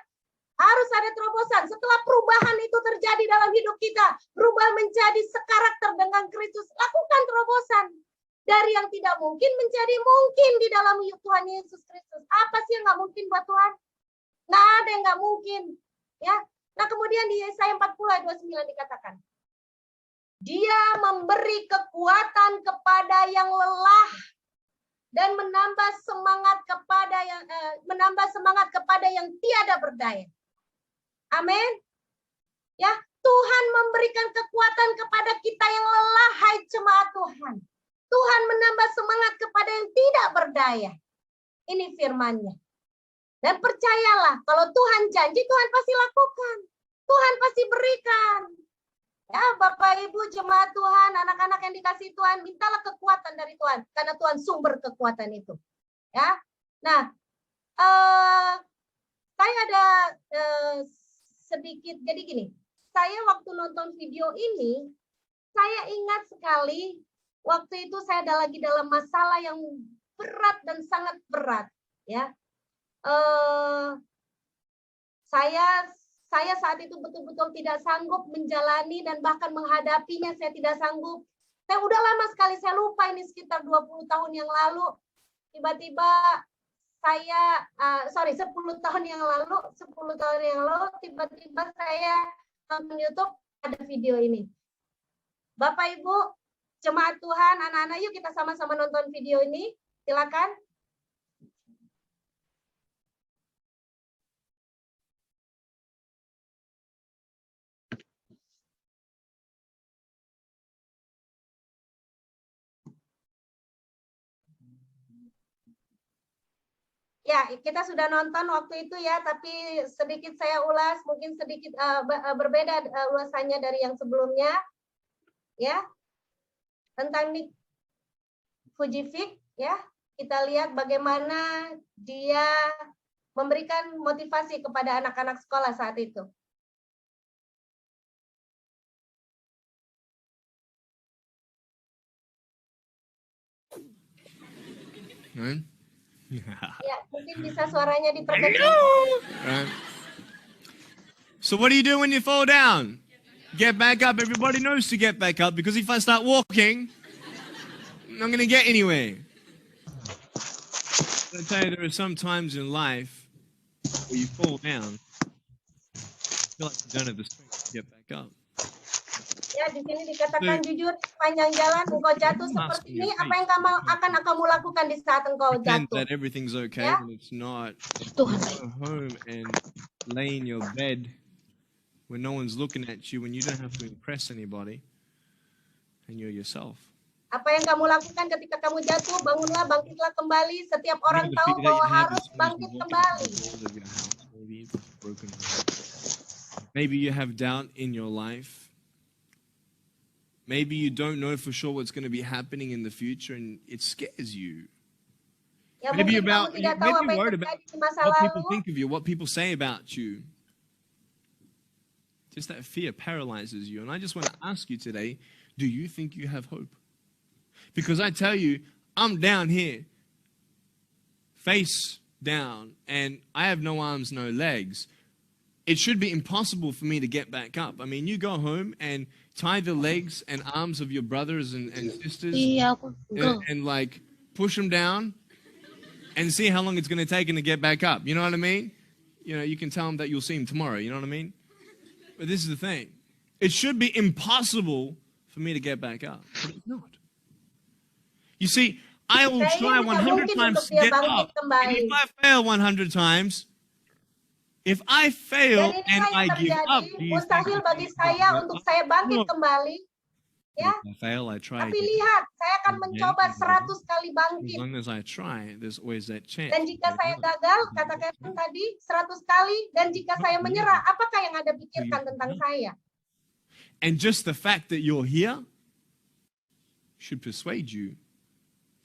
harus ada terobosan. Setelah perubahan itu terjadi dalam hidup kita, berubah menjadi sekarakter dengan Kristus, lakukan terobosan. Dari yang tidak mungkin menjadi mungkin di dalam Tuhan Yesus Kristus. Apa sih yang nggak mungkin buat Tuhan? Nggak ada yang nggak mungkin. Ya. Nah, kemudian di Yesaya 40 ayat 29 dikatakan, Dia memberi kekuatan kepada yang lelah dan menambah semangat kepada yang tiada berdaya. Amin. Ya, Tuhan memberikan kekuatan kepada kita yang lelah, hai jemaat Tuhan. Tuhan menambah semangat kepada yang tidak berdaya. Ini firman-Nya. Dan percayalah, kalau Tuhan janji, Tuhan pasti lakukan. Tuhan pasti berikan. Ya, Bapak, Ibu, jemaat Tuhan, anak-anak yang dikasih Tuhan, mintalah kekuatan dari Tuhan. Karena Tuhan sumber kekuatan itu. Ya, nah, saya ada sedikit, jadi gini, saya waktu nonton video ini, saya ingat sekali, waktu itu saya ada lagi dalam masalah yang berat dan sangat berat. Ya, saya saat itu betul-betul tidak sanggup menjalani dan bahkan menghadapinya, saya tidak sanggup. Saya udah lama sekali, saya lupa ini sekitar 20 tahun yang lalu. Tiba-tiba saya, 10 tahun yang lalu, tiba-tiba saya nonton YouTube, ada video ini. Bapak, Ibu, jemaat Tuhan, anak-anak, yuk kita sama-sama nonton video ini. Silakan. Ya, kita sudah nonton waktu itu ya, tapi sedikit saya ulas, mungkin sedikit berbeda ulasannya dari yang sebelumnya, ya, tentang Nick Vujicic, ya. Kita lihat bagaimana dia memberikan motivasi kepada anak-anak sekolah saat itu. Ya, mungkin bisa suaranya diperkecil. Right. So what do you do when you fall down? Get back up. Everybody knows to get back up, because if I start walking, I'm not going to get anywhere. I tell you, there are some times in life where you fall down, you feel like you don't have the strength to get back up. Ya, di sini dikatakan jujur, sepanjang jalan engkau jatuh seperti ini, apa yang akan kamu lakukan di saat engkau Pretend jatuh? that everything's okay, Ya. but it's not. Tuhan. Go home and lay in your bed when no one's looking at you, when you don't have to impress anybody, and you're yourself. Apa yang kamu lakukan ketika kamu jatuh? Bangunlah, bangkitlah kembali. Setiap orang Maybe the tahu fear that bahwa you have harus is someone's bangkit walking kembali. through the doors of your house. Maybe it's a broken heart. Maybe you have doubt in your life. Maybe you don't know for sure what's going to be happening in the future, and it scares you. Ya, Maybe mungkin about kamu tidak tahu maybe apa yang worried about terjadi di masa what lalu. people think of you, what people say about you. Just that fear paralyzes you. And I just want to ask you today, do you think you have hope? Because I tell you, I'm down here, face down, and I have no arms, no legs. It should be impossible for me to get back up. I mean, you go home and tie the legs and arms of your brothers and sisters and like push them down and see how long it's going to take them to get back up. You know what I mean? You know, you can tell them that you'll see them tomorrow. You know what I mean? But this is the thing. It should be impossible for me to get back up, but it's not. You see, I will try 100 times to get up, and if I fail 100 times, if I fail Dan and inilah I yang give up, terjadi, do you mustahil think bagi saya untuk saya bangkit No. kembali. Ya, If I fail, I try tapi again. lihat, saya akan Again, mencoba again. 100 kali As bangkit. long as I try, there's always that chance. Dan jika saya gagal, katakan tadi 100 kali, dan jika saya menyerah, apakah yang Anda pikirkan tentang saya? And just the fact that you're here should persuade you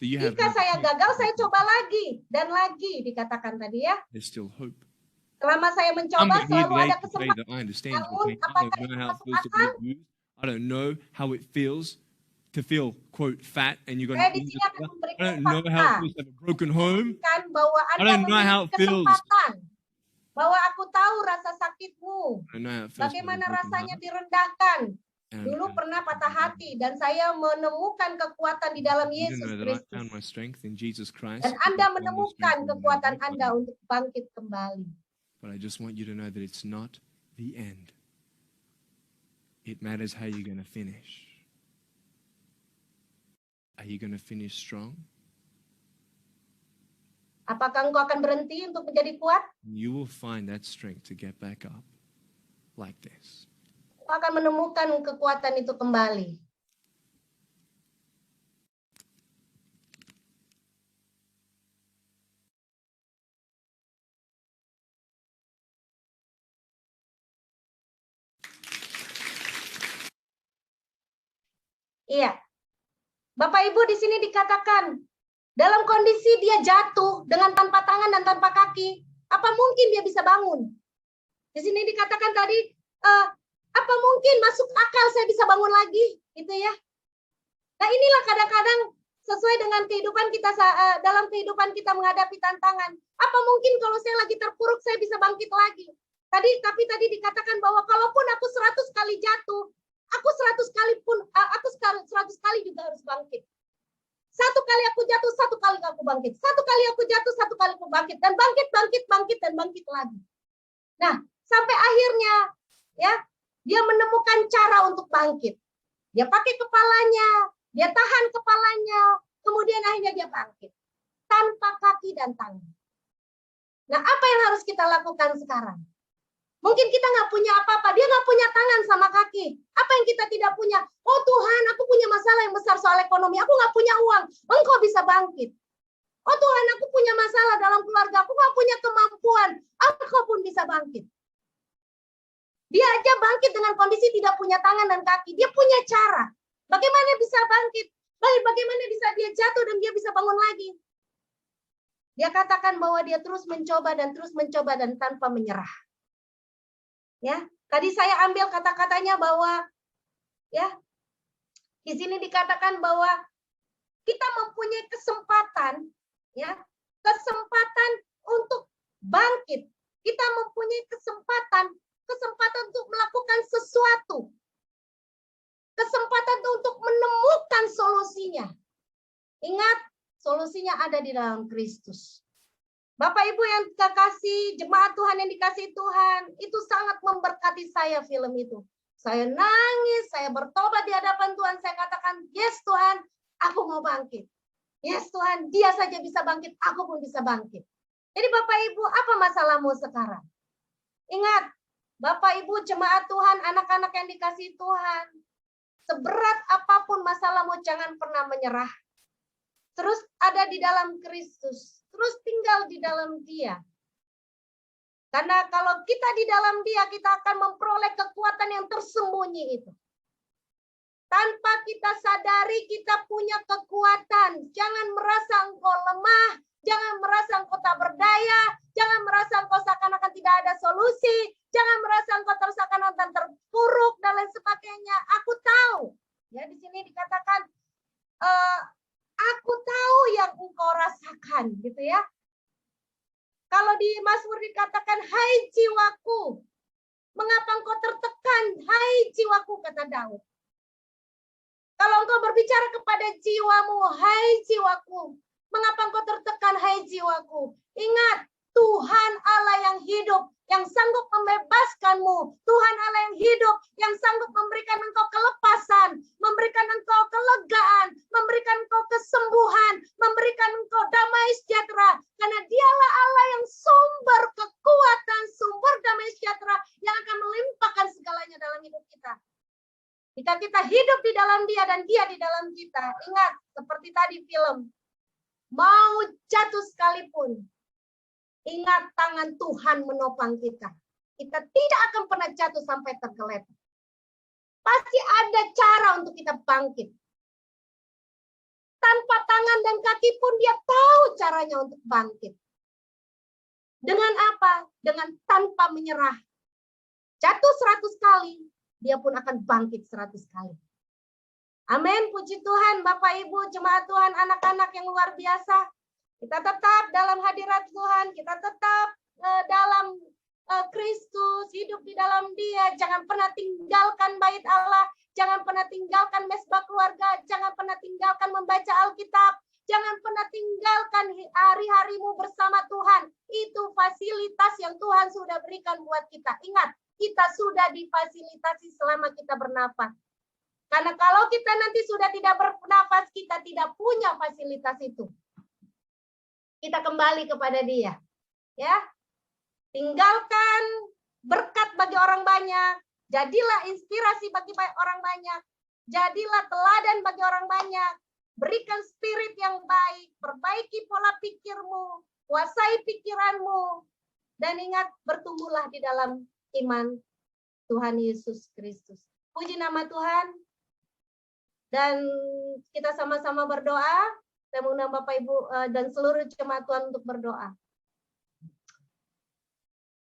that you have Jika saya another gagal, chance. saya coba lagi dan lagi, dikatakan tadi ya. There's still hope. Selama saya I'm mencoba, not here selalu today ada to say kesempatan. that I understand your Namun, pain. I apakah don't know itu how it masuk feels to akal? be abused. I don't know how it feels to feel, quote, fat and you're going Saya to di eat sini akan I memberikan don't know how it fakta. feels to have a broken home. Kan bahwa I Anda don't know how memiliki it feels. kesempatan. Bahwa aku tahu rasa sakitmu. I don't know how it feels to have a Bagaimana broken rasanya heart. direndahkan. And Dulu pernah patah hati dan saya menemukan kekuatan di dalam you Yesus know that I Kristus. found my strength in Jesus Christ. Dan Anda menemukan kekuatan Anda untuk bangkit kembali. But I just want you to know that it's not the end. It matters how you're going to finish. Are you going to finish strong? Apakah engkau akan berhenti untuk menjadi kuat? You will find that strength to get back up like this. Engkau akan menemukan kekuatan itu kembali. Iya. Bapak Ibu di sini dikatakan dalam kondisi dia jatuh dengan tanpa tangan dan tanpa kaki, apa mungkin dia bisa bangun? Di sini dikatakan tadi, apa mungkin masuk akal saya bisa bangun lagi, gitu ya? Nah inilah kadang-kadang sesuai dengan kehidupan kita dalam kehidupan kita menghadapi tantangan. Apa mungkin kalau saya lagi terpuruk saya bisa bangkit lagi? Tapi tadi dikatakan bahwa kalaupun aku 100 kali jatuh, aku 100 kali juga harus bangkit. Satu kali aku jatuh, satu kali aku bangkit. Satu kali aku jatuh, satu kali aku bangkit. Dan bangkit dan bangkit lagi. Nah, sampai akhirnya ya dia menemukan cara untuk bangkit. Dia pakai kepalanya, dia tahan kepalanya, kemudian akhirnya dia bangkit. Tanpa kaki dan tangan. Nah, apa yang harus kita lakukan sekarang? Mungkin kita nggak punya apa-apa, dia nggak punya tangan sama kaki. Apa yang kita tidak punya? Oh Tuhan, aku punya masalah yang besar soal ekonomi, aku nggak punya uang. Engkau bisa bangkit. Oh Tuhan, aku punya masalah dalam keluarga, aku nggak punya kemampuan. Engkau pun bisa bangkit. Dia aja bangkit dengan kondisi tidak punya tangan dan kaki. Dia punya cara. Bagaimana bisa bangkit? Bagaimana bisa dia jatuh dan dia bisa bangun lagi? Dia katakan bahwa dia terus mencoba dan tanpa menyerah. Ya, tadi saya ambil kata-katanya bahwa ya di sini dikatakan bahwa kita mempunyai kesempatan, ya, kesempatan untuk bangkit. Kita mempunyai kesempatan untuk melakukan sesuatu. Kesempatan untuk menemukan solusinya. Ingat, solusinya ada di dalam Kristus. Bapak Ibu yang dikasihi, jemaat Tuhan yang dikasihi Tuhan, itu sangat memberkati saya film itu. Saya nangis, saya bertobat di hadapan Tuhan, saya katakan, yes Tuhan, aku mau bangkit. Yes Tuhan, dia saja bisa bangkit, aku pun bisa bangkit. Jadi Bapak Ibu, apa masalahmu sekarang? Ingat, Bapak Ibu jemaat Tuhan, anak-anak yang dikasihi Tuhan, seberat apapun masalahmu jangan pernah menyerah. Terus ada di dalam Kristus, terus tinggal di dalam Dia. Karena kalau kita di dalam Dia, kita akan memperoleh kekuatan yang tersembunyi itu. Tanpa kita sadari kita punya kekuatan. Jangan merasa engkau lemah, jangan merasa engkau tak berdaya, jangan merasa engkau seakan-akan tidak ada solusi, jangan merasa engkau seakan-akan terpuruk dan lain sebagainya. Aku tahu. Ya, di sini dikatakan aku tahu yang engkau rasakan, gitu ya. Kalau di Mazmur dikatakan, hai jiwaku, mengapa engkau tertekan, hai jiwaku, kata Daud. Kalau engkau berbicara kepada jiwamu, hai jiwaku, mengapa engkau tertekan, hai jiwaku. Ingat, Tuhan Allah yang hidup, yang sanggup membebaskanmu. Tuhan Allah yang hidup, yang sanggup memberikan engkau kelepasan, memberikan engkau kelegaan, memberikan engkau kesembuhan, memberikan engkau damai sejahtera. Karena dialah Allah yang sumber kekuatan, sumber damai sejahtera yang akan melimpahkan segalanya dalam hidup kita. Jika kita hidup di dalam Dia dan Dia di dalam kita, ingat seperti tadi film, mau jatuh sekalipun, ingat tangan Tuhan menopang kita. Kita tidak akan pernah jatuh sampai tergeletak. Pasti ada cara untuk kita bangkit. Tanpa tangan dan kaki pun Dia tahu caranya untuk bangkit. Dengan apa? Dengan tanpa menyerah. Jatuh 100 kali, Dia pun akan bangkit 100 kali. Amin, puji Tuhan, Bapak Ibu, jemaat Tuhan, anak-anak yang luar biasa. Kita tetap dalam hadirat Tuhan, kita tetap dalam Kristus, hidup di dalam Dia. Jangan pernah tinggalkan bait Allah, jangan pernah tinggalkan mesbah keluarga, jangan pernah tinggalkan membaca Alkitab, jangan pernah tinggalkan hari-harimu bersama Tuhan. Itu fasilitas yang Tuhan sudah berikan buat kita. Ingat, kita sudah difasilitasi selama kita bernafas. Karena kalau kita nanti sudah tidak bernafas, kita tidak punya fasilitas itu. Kita kembali kepada Dia. Ya. Tinggalkan berkat bagi orang banyak. Jadilah inspirasi bagi orang banyak. Jadilah teladan bagi orang banyak. Berikan spirit yang baik. Perbaiki pola pikirmu. Kuasai pikiranmu. Dan ingat, bertumbuhlah di dalam iman Tuhan Yesus Kristus. Puji nama Tuhan. Dan kita sama-sama berdoa. Saya mengundang Bapak Ibu dan seluruh jemaat Tuhan untuk berdoa.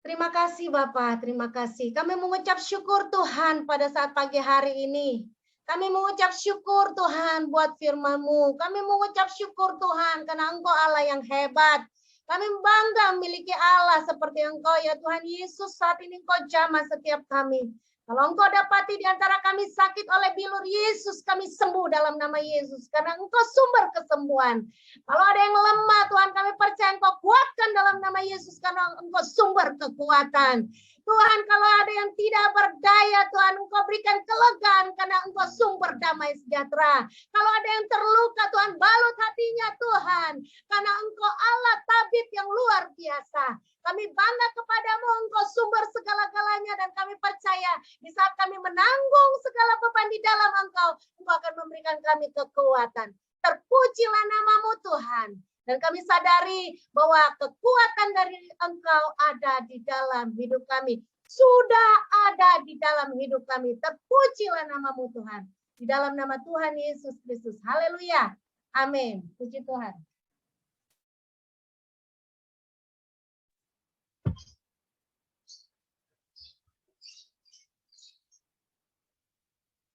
Terima kasih Bapak, terima kasih. Kami mengucap syukur Tuhan pada saat pagi hari ini. Kami mengucap syukur Tuhan buat firman-Mu. Kami mengucap syukur Tuhan karena Engkau Allah yang hebat. Kami bangga memiliki Allah seperti Engkau ya Tuhan Yesus. Saat ini Engkau jamah setiap kami. Kalau Engkau dapati di antara kami sakit oleh bilur Yesus, kami sembuh dalam nama Yesus. Karena Engkau sumber kesembuhan. Kalau ada yang lemah, Tuhan kami percaya Engkau kuatkan dalam nama Yesus. Karena Engkau sumber kekuatan. Tuhan kalau ada yang tidak berdaya, Tuhan Engkau berikan kelegaan. Karena Engkau sumber damai sejahtera. Kalau ada yang terluka, Tuhan balut hatinya Tuhan. Karena Engkau Allah tabib yang luar biasa. Kami bangga kepadamu, Engkau sumber segala-galanya, dan kami percaya di saat kami menanggung segala beban di dalam Engkau, Engkau akan memberikan kami kekuatan. Terpujilah namamu Tuhan. Dan kami sadari bahwa kekuatan dari Engkau ada di dalam hidup kami. Sudah ada di dalam hidup kami. Terpujilah nama-Mu Tuhan. Di dalam nama Tuhan Yesus Kristus. Haleluya. Amin. Puji Tuhan.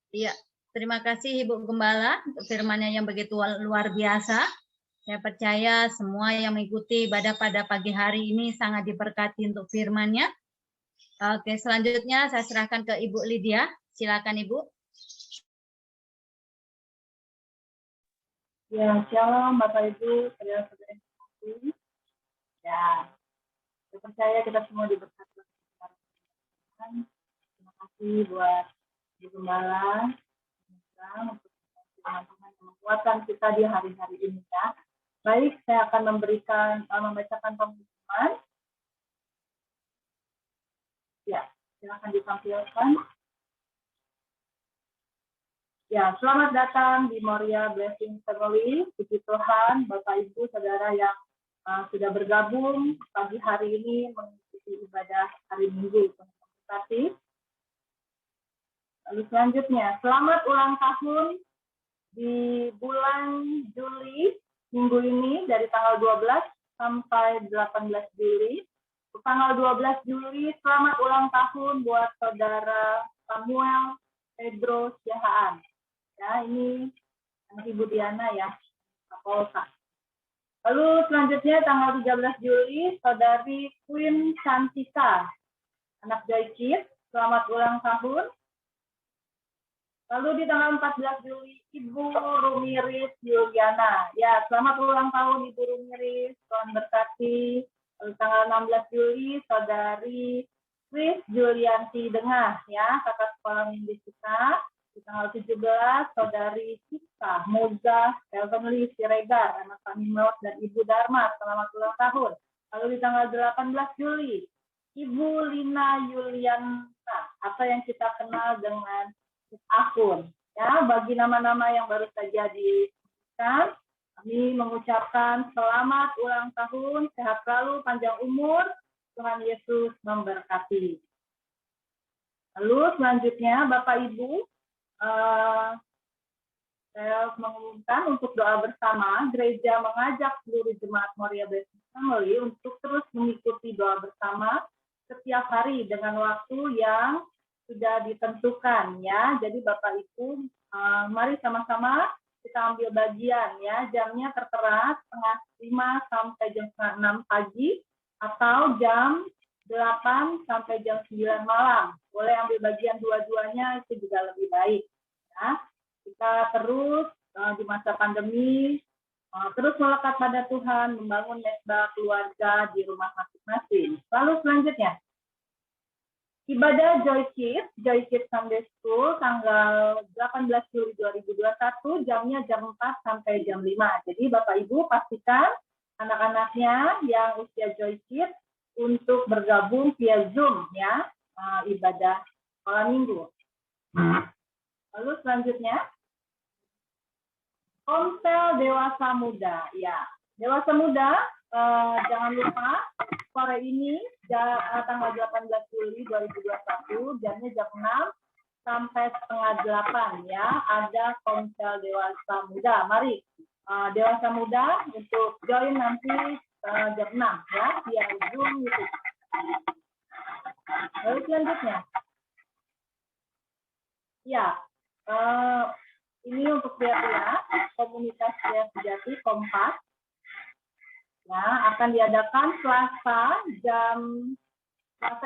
Iya, terima kasih Ibu Gembala untuk firman-Nya yang begitu luar biasa. Saya percaya semua yang mengikuti ibadah pada pagi hari ini sangat diberkati untuk firman-Nya. Oke, selanjutnya saya serahkan ke Ibu Lydia. Silakan Ibu. Ya, shalom Bapak Ibu, saudara-saudara yang terkasih. Ya, saya percaya kita semua diberkati oleh Tuhan. Terima kasih buat Ibu Gembala untuk teman-teman yang menguatkan kita di hari-hari ini ya. Baik, saya akan membacakan pengumuman. Ya, silakan ditampilkan. Ya, selamat datang di Moria Blessing Family. Puji Tuhan, Bapak Ibu, Saudara yang sudah bergabung pagi hari ini mengikuti ibadah hari Minggu. Terima Lalu selanjutnya, selamat ulang tahun di bulan Juli minggu ini dari tanggal 12 sampai 18 Juli. Tanggal 12 Juli, selamat ulang tahun buat Saudara Samuel Pedro Siahaan. Ya, ini anak Ibu Diana ya, Kapolka. Lalu selanjutnya tanggal 13 Juli, Saudari Queen Santika, anak Joy Kids, selamat ulang tahun. Lalu di tanggal 14 Juli, Ibu Rumiris Juliana. Ya, selamat ulang tahun Ibu Rumiris, Tuhan berkati. Lalu tanggal 16 Juli, Saudari Chris Julianti Dengah, ya, kakak sekolah minggu kita. Di tanggal 17, Saudari Sita Moza Heavenly Siregar, anak Pak Nimrod dan Ibu Dharma, selamat ulang tahun. Lalu di tanggal 18 Juli, Ibu Lina Yuliana, atau yang kita kenal dengan akun. Ya, bagi nama-nama yang baru saja disebutkan, kami mengucapkan selamat ulang tahun, sehat selalu, panjang umur, Tuhan Yesus memberkati. Lalu selanjutnya, Bapak Ibu, saya mengumumkan untuk doa bersama, gereja mengajak seluruh jemaat Moria Blessing Family untuk terus mengikuti doa bersama setiap hari dengan waktu yang sudah ditentukan ya. Jadi Bapak Ibu, mari sama-sama kita ambil bagian ya. Jamnya tertera setengah 5 sampai jam setengah 6 pagi atau jam 8 sampai jam 9 malam. Boleh ambil bagian dua-duanya, itu juga lebih baik. Ya. Kita terus di masa pandemi terus melekat pada Tuhan, membangun mesbah keluarga di rumah masing-masing. Lalu selanjutnya, ibadah Joy Kids Sunday School tanggal 18 Juli 2021, jamnya jam 4 sampai jam 5. Jadi Bapak Ibu pastikan anak-anaknya yang usia Joy Kids untuk bergabung via Zoom ya, ibadah sekolah minggu. Lalu selanjutnya, Komsel Dewasa Muda. Ya, Dewasa Muda, jangan lupa sore ini tanggal 18 Juli 2021, jamnya jam 6 sampai setengah 8 ya, ada Komsel Dewasa Muda. Mari Dewasa Muda untuk join nanti jam 6 ya, via Zoom YouTube. Lalu selanjutnya, ya, ini untuk pria-pria komunitas pria sejati Kompas. Ya, akan diadakan Selasa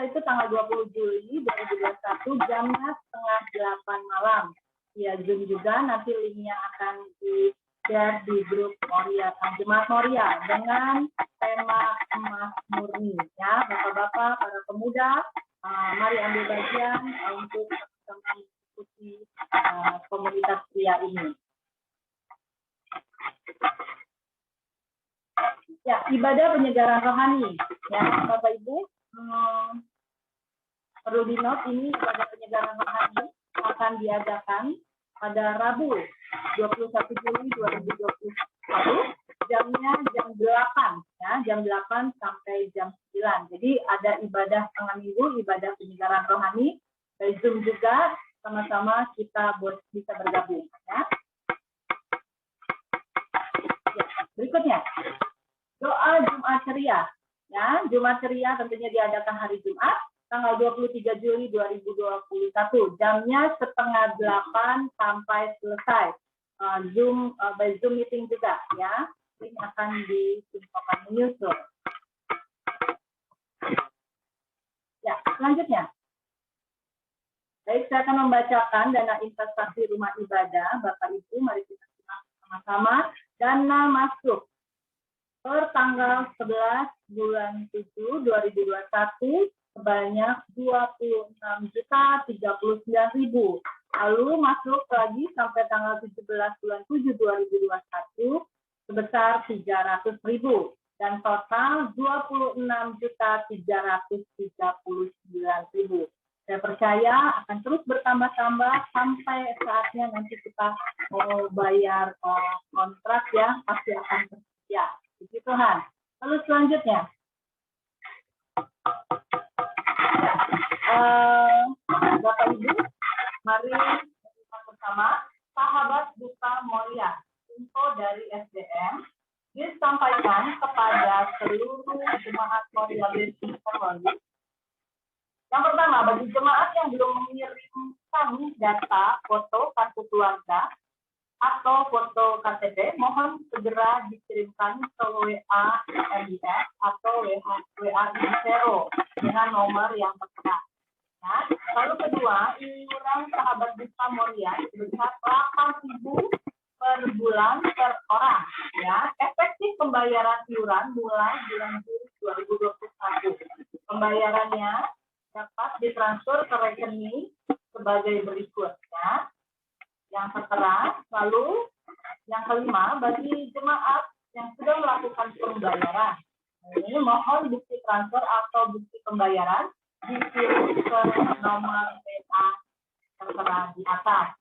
itu tanggal 20 Juli 2021, jamnya setengah 8 malam. Ya, Zoom juga, nanti linknya akan di-share di grup Moria, Jemaat Moria dengan tema Emas Murni. Ya, Bapak-bapak, para pemuda, mari ambil bagian untuk mengikuti komunitas pria ini. Ya, ibadah penyegaran rohani. Ya, Bapak Ibu, perlu di-note ini ibadah penyegaran rohani akan diadakan pada Rabu 21 Juli 2021, jamnya mulainya jam 8 ya, jam 8 sampai jam 9. Jadi ada ibadah tengah minggu, ibadah penyegaran rohani. Dari Zoom juga sama-sama kita bisa bergabung ya. Berikutnya, doa Jumat ceria. Ya, Jumat ceria tentunya diadakan hari Jumat, tanggal 23 Juli 2021. Jamnya setengah 8 sampai selesai. By Zoom meeting juga ya. Ini akan diinfokan menyusul. Ya, selanjutnya. Baik, saya akan membacakan dana investasi rumah ibadah. Bapak Ibu, mari kita simak sama-sama. Dana masuk per tanggal 11 bulan 7 2021 sebanyak 26.039.000. Lalu masuk lagi sampai tanggal 17 bulan 7 2021 sebesar 300.000 dan total 26.339.000. Saya percaya akan terus bertambah-tambah sampai saatnya nanti kita mau bayar kontrak ya, pasti akan tersedia. Puji Tuhan. Lalu selanjutnya, Bapak Ibu, mari kita bersama sahabat duka mulia. Info dari SDM disampaikan kepada seluruh jemaat Moria Baptist Family. Yang pertama, bagi jemaat yang belum mengirimkan data foto kartu keluarga atau foto KTP, mohon segera dikirimkan ke WA MIS atau WA Infero dengan nomor yang tertera. Nah, lalu kedua, iuran sahabat duka Moria sebesar 8.000 per bulan per orang. Ya, efektif pembayaran iuran mulai bulan Juli 2021. Pembayarannya dapat ditransfer ke rekening sebagai berikut ya, yang tertera. Lalu yang kelima, bagi jemaat yang sudah melakukan pembayaran, ini mohon bukti transfer atau bukti pembayaran dikirim ke nomor WA tertera di atas.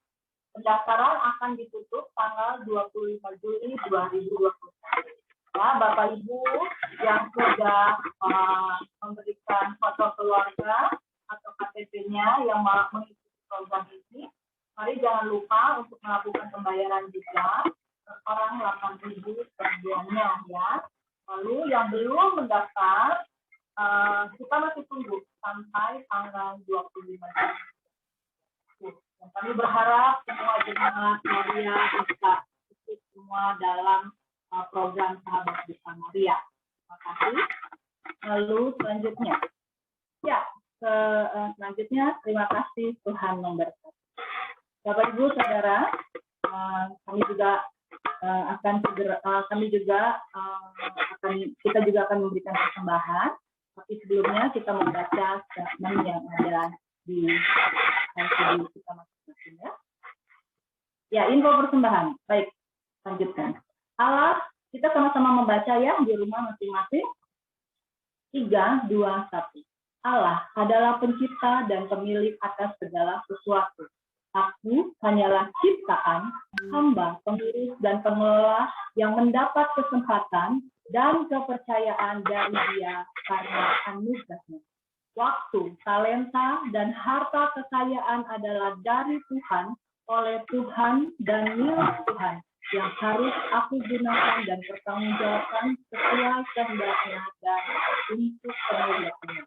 Pendaftaran akan ditutup tanggal 25 Juli 2021. Ya, Bapak Ibu yang sudah memberikan foto keluarga atau KTP-nya yang mengikuti program ini, mari jangan lupa untuk melakukan pembayaran juga per orang 8.000 per bulannya ya. Lalu yang belum mendaftar, kita masih tunggu sampai tanggal 25 Juli. Dan kami berharap semua jemaat Moria bisa ikut semua dalam program Sahabat Duka Moria. Terima kasih. Lalu selanjutnya, ya selanjutnya terima kasih, Tuhan memberkati. Bapak Ibu Saudara, kami juga kita juga akan memberikan persembahan. Tapi sebelumnya kita membaca statement yang ada di LCD kita masing-masing ya. Ya, info persembahan. Baik, lanjutkan. Allah, kita sama-sama membaca ya di rumah masing-masing. 3, 2, 1. Allah adalah pencipta dan pemilik atas segala sesuatu. Aku hanyalah ciptaan, hamba, pengurus, dan pengelola yang mendapat kesempatan dan kepercayaan dari Dia karena anugerahnya. Waktu, talenta, dan harta kekayaan adalah dari Tuhan, oleh Tuhan, dan milik Tuhan, yang harus aku gunakan dan pertanggungjawabkan sesuai kehendaknya dan untuk kemuliaan-Nya.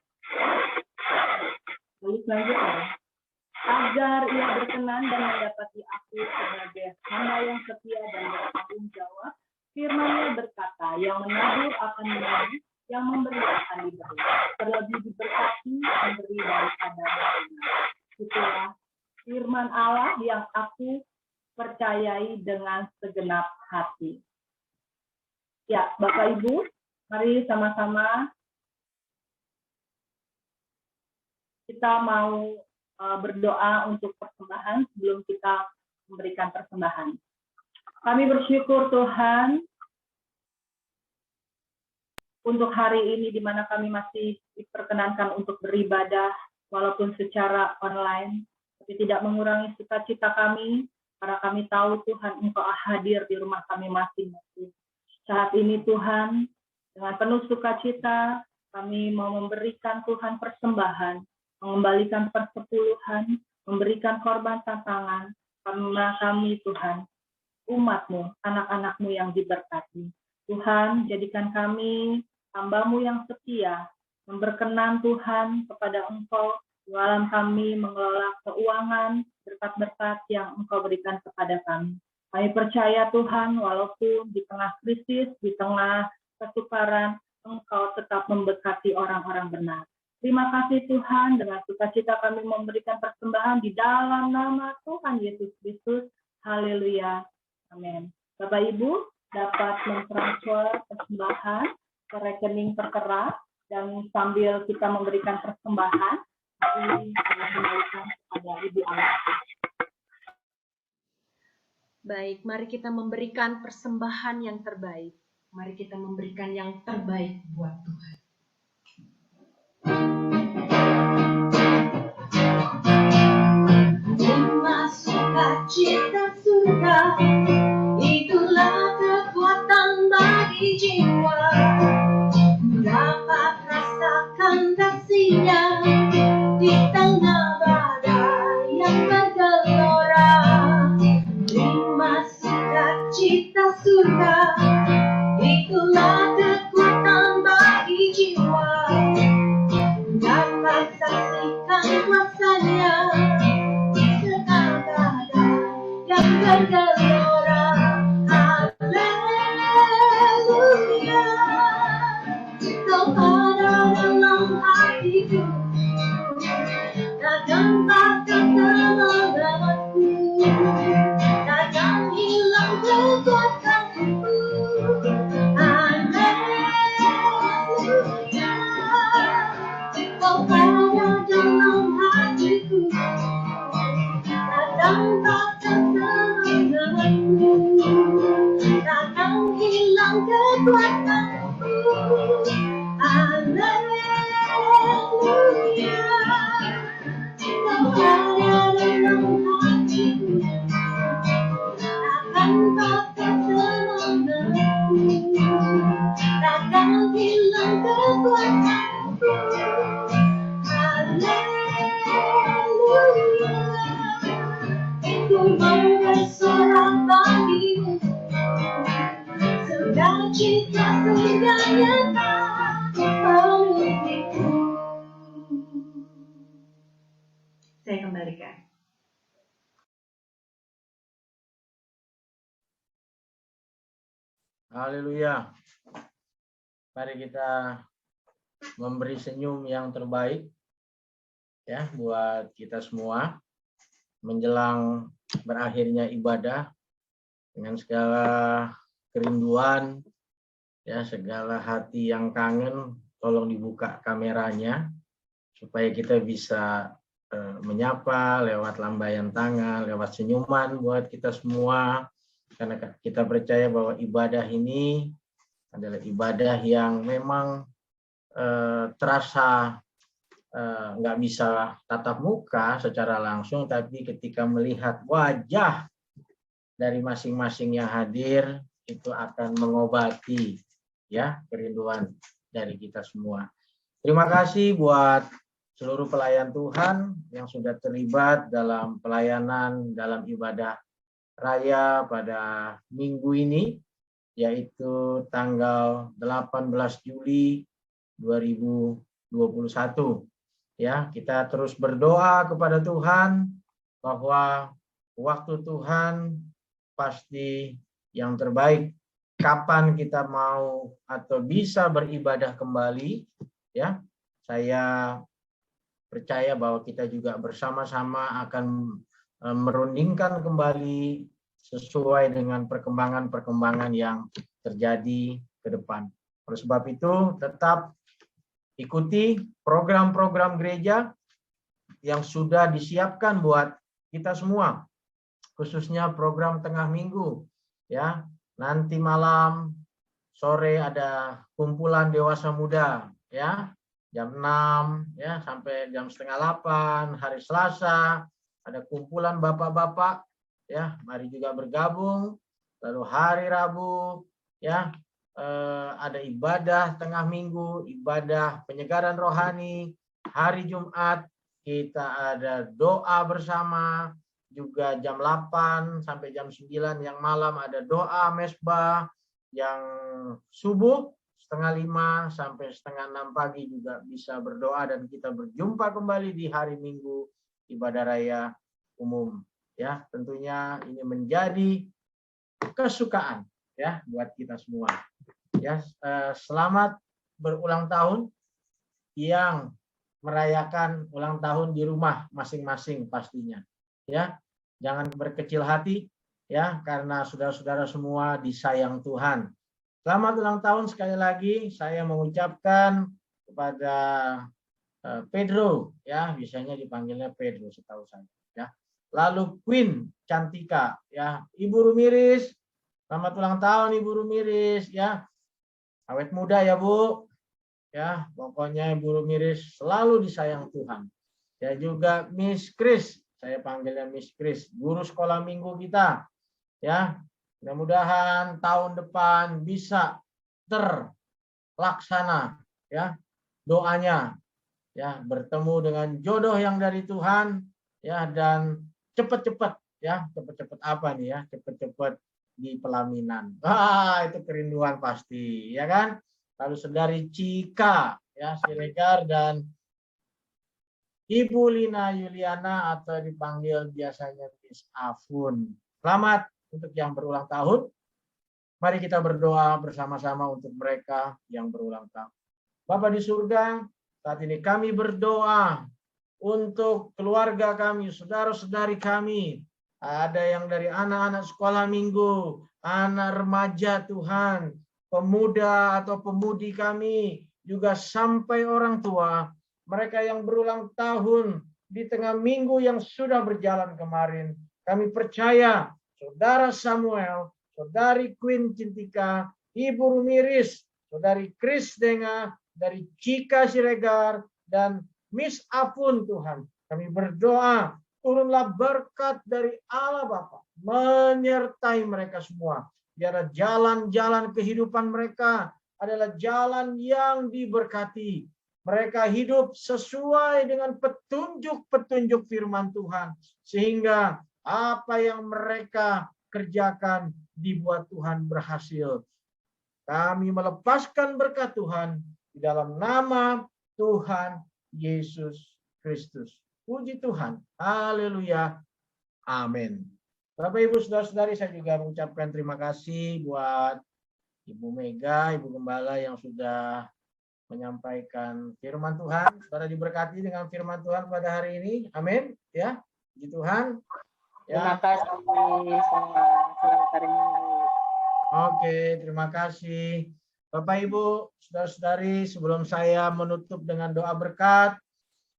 Lalu selanjutnya, agar Ia berkenan dan mendapati aku sebagai hamba yang setia dan bertanggung jawab, firman-Nya berkata, yang menabur akan menabur, yang memberi akan diberi, terlebih diberkati memberi daripada memberi. Itulah firman Allah yang aku percayai dengan segenap hati. Ya, Bapak Ibu, mari sama-sama kita mau berdoa untuk persembahan sebelum kita memberikan persembahan. Kami bersyukur Tuhan untuk hari ini di mana kami masih diperkenankan untuk beribadah walaupun secara online, tapi tidak mengurangi sukacita kami karena kami tahu Tuhan Engkau hadir di rumah kami masing-masing. Saat ini Tuhan, dengan penuh sukacita, kami mau memberikan Tuhan persembahan, mengembalikan persepuluhan, memberikan korban tantangan, karena kami Tuhan, umat-Mu, anak-anak-Mu yang diberkati. Tuhan, jadikan kami hamba-Mu yang setia, yang berkenan Tuhan kepada Engkau, dalam kami mengelola keuangan, berkat-berkat yang Engkau berikan kepada kami. Kami percaya Tuhan, walaupun di tengah krisis, di tengah kesukaran, Engkau tetap memberkati orang-orang benar. Terima kasih Tuhan, dengan sukacita kami memberikan persembahan di dalam nama Tuhan Yesus Kristus. Haleluya. Amin. Bapak Ibu dapat mentransfer persembahan ke rekening tertera, dan sambil kita memberikan persembahan, kami kembalikan kepada Ibu Alati. Baik, mari kita memberikan persembahan yang terbaik. Mari kita memberikan yang terbaik buat Tuhan. Terima sukacita surga, itulah kekuatan bagi jiwa. Dapat rasakan kasihnya di tengah badai yang bergelora. Terima sukacita surga, itulah kekuatan bagi jiwa. Dapat saksikan kuasanya segala badai yang bergelora. Haleluya, Kau ada dalam hatiku, takkan patah semangatku, takkan hilang kekuatanku. Haleluya, Kau ada dalam hatiku, takkan patah semangatku, takkan hilang kekuatanku. Haleluya, Kau ada dalam hatiku, takkan patah semangatku, takkan hilang kekuatanku. Haleluya, ku mau bersorak bagimu, sukacita surga nyata penuhiku. Saya kembalikan. Haleluya. Mari kita memberi senyum yang terbaik ya buat kita semua menjelang berakhirnya ibadah, dengan segala kerinduan ya, segala hati yang kangen, tolong dibuka kameranya supaya kita bisa menyapa lewat lambaian tangan, lewat senyuman buat kita semua, karena kita percaya bahwa ibadah ini adalah ibadah yang memang terasa nggak bisa tatap muka secara langsung, tapi ketika melihat wajah dari masing-masing yang hadir itu akan mengobati ya kerinduan dari kita semua. Terima kasih buat seluruh pelayan Tuhan yang sudah terlibat dalam pelayanan dalam ibadah raya pada minggu ini, yaitu tanggal 18 Juli 2021. Ya, kita terus berdoa kepada Tuhan bahwa waktu Tuhan pasti yang terbaik. Kapan kita mau atau bisa beribadah kembali, ya, saya percaya bahwa kita juga bersama-sama akan merundingkan kembali sesuai dengan perkembangan-perkembangan yang terjadi ke depan. Oleh sebab itu, tetap ikuti program-program gereja yang sudah disiapkan buat kita semua, khususnya program tengah minggu. Ya, nanti malam, sore ada kumpulan dewasa muda, ya, jam 6 ya sampai jam setengah 8. Hari Selasa ada kumpulan bapak-bapak, ya, mari juga bergabung. Lalu hari Rabu, ya, ada ibadah tengah minggu, ibadah penyegaran rohani, hari Jumat kita ada doa bersama, juga jam 8 sampai jam 9 yang malam ada doa mesbah, yang subuh 4:30 sampai 5:30 pagi juga bisa berdoa, dan kita berjumpa kembali di hari Minggu ibadah raya umum. Ya, tentunya ini menjadi kesukaan ya buat kita semua. Ya, selamat berulang tahun yang merayakan ulang tahun di rumah masing-masing pastinya. Ya, jangan berkecil hati ya, karena saudara-saudara semua disayang Tuhan. Selamat ulang tahun sekali lagi saya mengucapkan kepada Pedro ya, biasanya dipanggilnya Pedro setahu saya ya. Lalu Queen Cantika ya, Ibu Rumiris, selamat ulang tahun Ibu Rumiris ya. Awet muda ya Bu. Ya, pokoknya Ibu Rumiris selalu disayang Tuhan. Ya, juga Miss Chris, saya panggilnya Miss Chris, guru sekolah minggu kita. Ya, mudah-mudahan tahun depan bisa terlaksana ya doanya. Ya, bertemu dengan jodoh yang dari Tuhan ya, dan cepat-cepat ya, cepat-cepat apa nih ya? Cepat-cepat di pelaminan. Itu kerinduan pasti, ya kan? Lalu saudari Cika, ya, Siregar, dan Ibu Lina Yuliana atau dipanggil biasanya Miss Afun. Selamat untuk yang berulang tahun. Mari kita berdoa bersama-sama untuk mereka yang berulang tahun. Bapa di surga, saat ini kami berdoa untuk keluarga kami, saudara-saudari kami. Ada yang dari anak-anak sekolah minggu, anak remaja Tuhan, pemuda atau pemudi kami, juga sampai orang tua, mereka yang berulang tahun di tengah minggu yang sudah berjalan kemarin. Kami percaya Saudara Samuel, Saudari Queen Cintika, Ibu Rumiris, Saudari Chris Denga, dari Cika Siregar, dan Miss Afun Tuhan. Kami berdoa, turunlah berkat dari Allah Bapa menyertai mereka semua. Biar jalan-jalan kehidupan mereka adalah jalan yang diberkati. Mereka hidup sesuai dengan petunjuk-petunjuk firman Tuhan. Sehingga apa yang mereka kerjakan dibuat Tuhan berhasil. Kami melepaskan berkat Tuhan di dalam nama Tuhan Yesus Kristus. Puji Tuhan. Haleluya. Amin. Bapak Ibu Saudara-saudari, saya juga mengucapkan terima kasih buat Ibu Mega, Ibu Gembala yang sudah menyampaikan firman Tuhan. Saudara diberkati dengan firman Tuhan pada hari ini. Amin. Ya. Puji Tuhan. Ya. Terima kasih. Selamat hari Minggu. Oke, terima kasih. Bapak Ibu, saudara-saudari, sebelum saya menutup dengan doa berkat,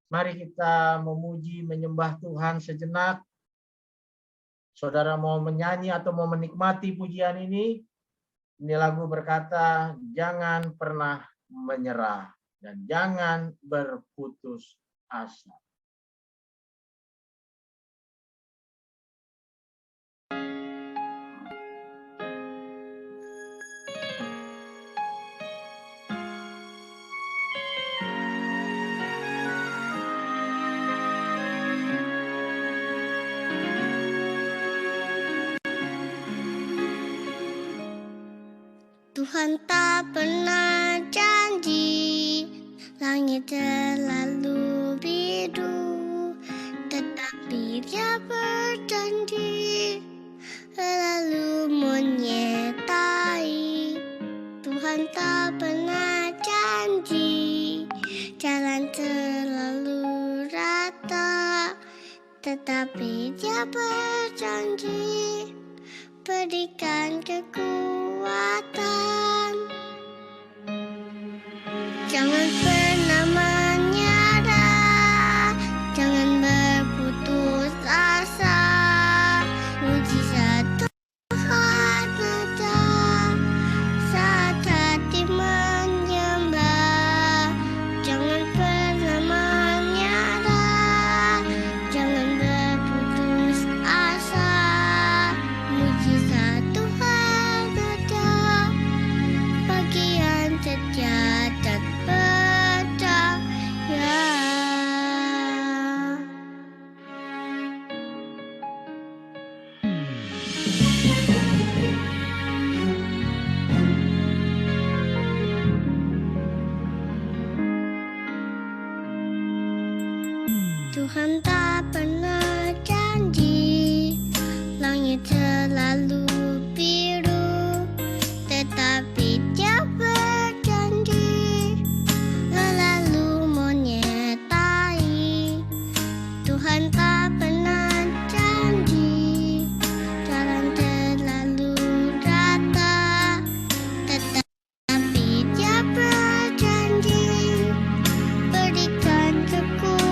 mari kita memuji, menyembah Tuhan sejenak. Saudara mau menyanyi atau mau menikmati pujian ini lagu berkata, jangan pernah menyerah dan jangan berputus asa. Tuhan tak pernah janji langit selalu biru, tetapi Dia berjanji selalu menyertai. Tuhan tak pernah janji jalan selalu rata, tetapi Dia berjanji berikan kekuatan. Jangan pernah menyerah, jangan berputus asa. Mujizat Tuhan ada saat hati menyembah. Jangan pernah menyerah, jangan berputus asa. Mujizat Tuhan ada Tuhan tak pernah janji langit selalu biru, tetapi Dia berjanji selalu menyertai. Tuhan tak pernah janji jalan selalu rata, tetapi Dia berjanji berikan kekuatan.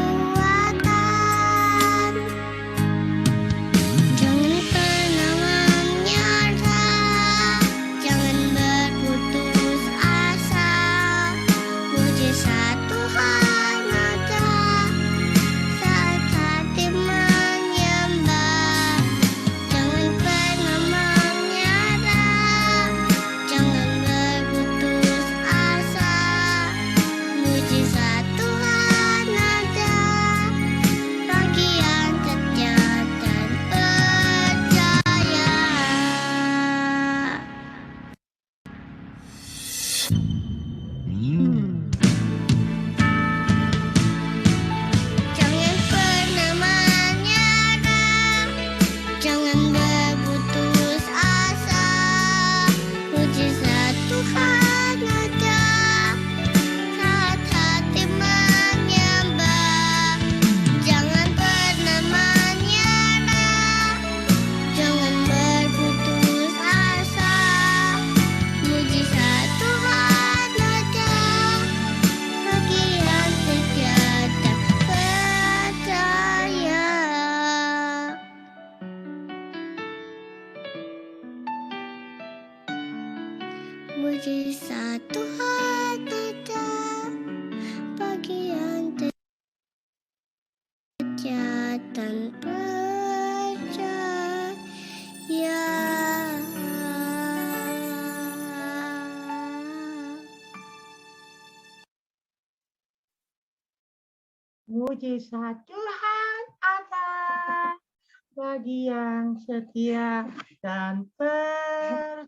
Jangan pernah menyerah, jangan berputus asa. Mujizat Tuhan ada saat hati menyembah. Jangan pernah menyerah, jangan berputus asa. Mujizat Tuhan ada bagi yang setia dan percaya. Jangan pernah menyerah, jangan berputus asa. Mujizat Tuhan ada saat hati menyembah. Jangan pernah menyerah, jangan berputus asa. Mujizat Tuhan ada bagi yang setia dan percaya. Mujizat Tuhan ada bagi yang setia dan percaya. Mujizat Tuhan ada bagi yang setia dan percaya.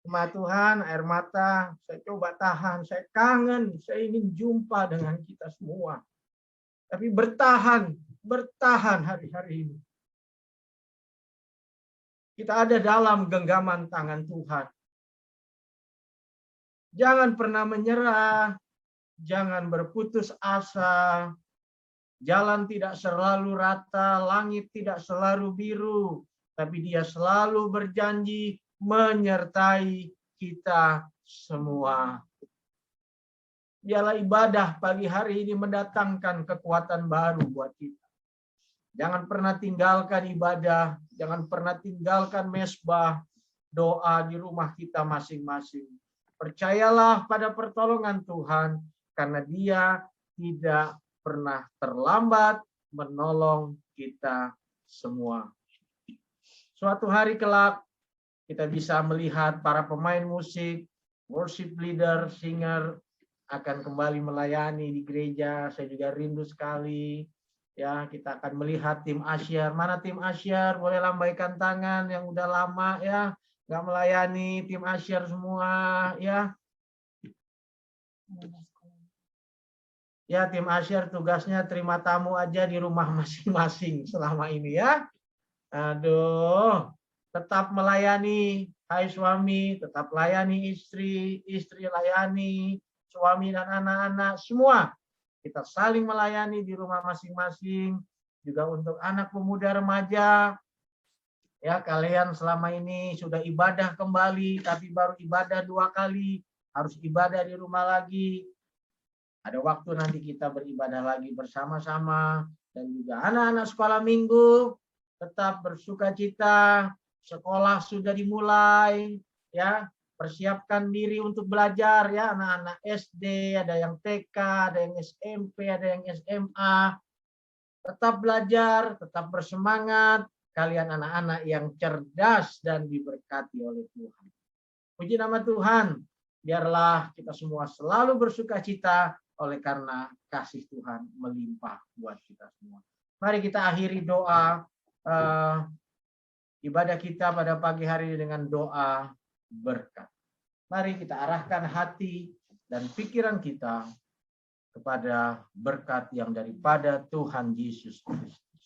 Sama Tuhan, air mata, saya coba tahan, saya kangen, saya ingin jumpa dengan kita semua. Tapi bertahan hari-hari ini. Kita ada dalam genggaman tangan Tuhan. Jangan pernah menyerah, jangan berputus asa. Jalan tidak selalu rata, langit tidak selalu biru, tapi Dia selalu berjanji menyertai kita semua. Biarlah ibadah pagi hari ini mendatangkan kekuatan baru buat kita. Jangan pernah tinggalkan ibadah, jangan pernah tinggalkan mesbah, doa di rumah kita masing-masing. Percayalah pada pertolongan Tuhan, karena Dia tidak pernah terlambat menolong kita semua. Suatu hari kelak, kita bisa melihat para pemain musik, worship leader, singer akan kembali melayani di gereja. Saya juga rindu sekali. Ya, kita akan melihat tim Asyar. Mana tim Asyar? Boleh lambaikan tangan yang udah lama ya, nggak melayani. Tim Asyar semua ya. Ya, tim Asyar tugasnya terima tamu aja di rumah masing-masing selama ini ya. Aduh, tetap melayani, hai suami, tetap layani istri, istri layani suami dan anak-anak, semua. Kita saling melayani di rumah masing-masing, juga untuk anak pemuda remaja. Ya, kalian selama ini sudah ibadah kembali, tapi baru ibadah 2 kali, harus ibadah di rumah lagi. Ada waktu nanti kita beribadah lagi bersama-sama, dan juga anak-anak sekolah minggu tetap bersukacita. Sekolah sudah dimulai, ya, persiapkan diri untuk belajar ya, anak-anak SD, ada yang TK, ada yang SMP, ada yang SMA. Tetap belajar, tetap bersemangat. Kalian anak-anak yang cerdas dan diberkati oleh Tuhan. Puji nama Tuhan. Biarlah kita semua selalu bersukacita oleh karena kasih Tuhan melimpah buat kita semua. Mari kita akhiri doa ibadah kita pada pagi hari ini dengan doa berkat. Mari kita arahkan hati dan pikiran kita kepada berkat yang daripada Tuhan Yesus Kristus.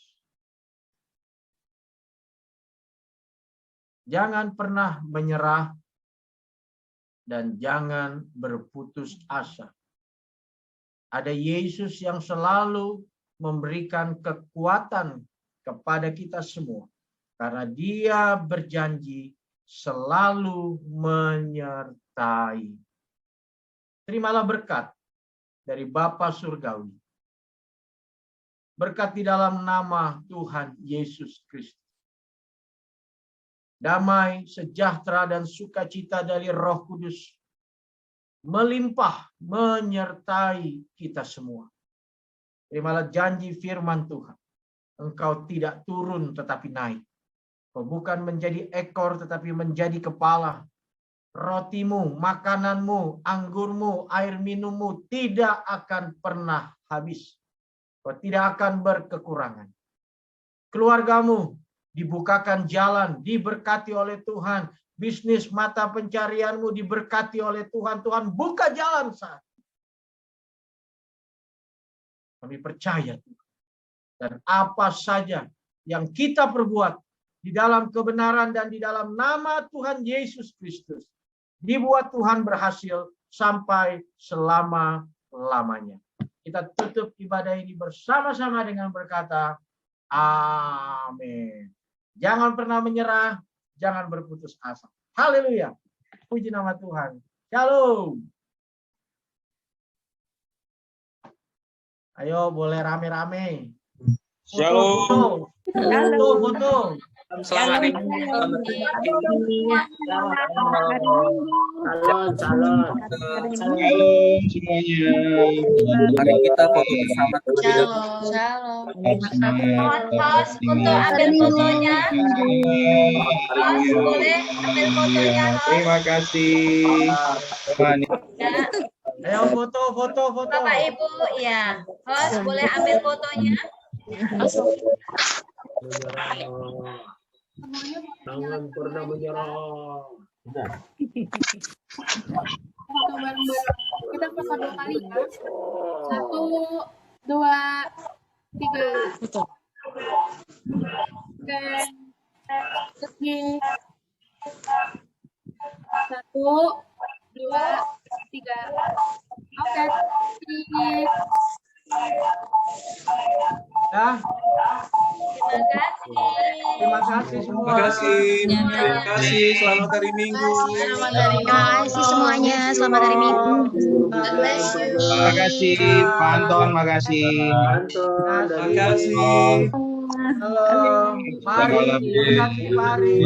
Jangan pernah menyerah dan jangan berputus asa. Ada Yesus yang selalu memberikan kekuatan kepada kita semua. Karena Dia berjanji selalu menyertai. Terimalah berkat dari Bapa Surgawi. Berkat di dalam nama Tuhan Yesus Kristus. Damai, sejahtera, dan sukacita dari Roh Kudus melimpah menyertai kita semua. Terimalah janji firman Tuhan. Engkau tidak turun tetapi naik. Kau bukan menjadi ekor tetapi menjadi kepala. Rotimu, makananmu, anggurmu, air minummu tidak akan pernah habis. Kau tidak akan berkekurangan. Keluargamu dibukakan jalan, diberkati oleh Tuhan. Bisnis mata pencarianmu diberkati oleh Tuhan. Tuhan buka jalan saat ini. Kami percaya Tuhan. Dan apa saja yang kita perbuat di dalam kebenaran dan di dalam nama Tuhan Yesus Kristus, dibuat Tuhan berhasil sampai selama-lamanya. Kita tutup ibadah ini bersama-sama dengan berkata, amin. Jangan pernah menyerah, jangan berputus asa. Haleluya. Puji nama Tuhan. Shalom. Ayo boleh rame-rame. Shalom. Foto. Selamat Calon. semuanya. Mari kita foto bersama terlebih dahulu. Shalom. Host untuk ambil fotonya. Host boleh ambil fotonya, host. Terima kasih. Ya. Ayo foto. Bapak Ibu, ya. Host boleh ambil fotonya. Jangan pernah menyerah. Foto bareng-bareng. Kita foto 2 kali ya. 1, 2, 3. Oke. Lagi. 1, 2, 3. Oke. Ya, Terima kasih. terima kasih semua. Terima kasih. Selamat hari Minggu. Terima kasih semuanya. Selamat hari Minggu. Terima kasih Pak Anton. Makasih. Terima kasih. Halo, mari terima kasih Pari.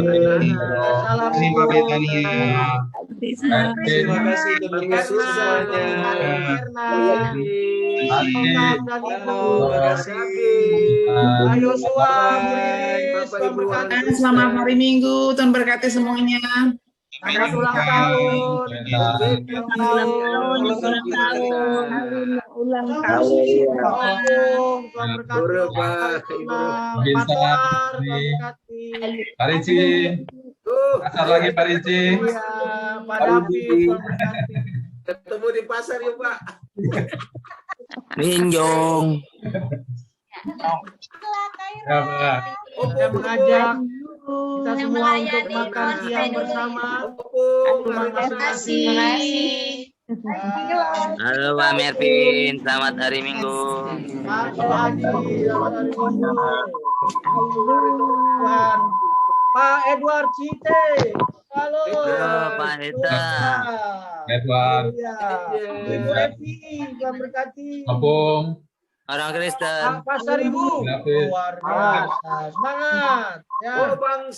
Salam Terima Ibu. kasih Tania. Terima kasih Terima kasih semuanya. Terima kasih. Ayo suam, Riris, Selamat hari Minggu, Tuhan berkati semuanya. selamat ulang tahun. Ulang tahun. Tuhan berkati. Pak Rici. Asal lagi Pak Rici. Pak David, Tuhan berkati. Ketemu di pasar yuk Pak. Minjong. Ya, Pak. Saya mengajak kita semua untuk makan siang bersama. Terima kasih. Halo Pak Mervin, selamat hari Minggu. Pak Adi, selamat hari Minggu. Tuhan. Pak Edward Cite. Halo. Pak Heta. Edward. Ibu Evi, Tuhan berkati. Opung. Orang Kristen. Pak Pasar Ibu. David. Luar biasa. Semangat. Ya. Bang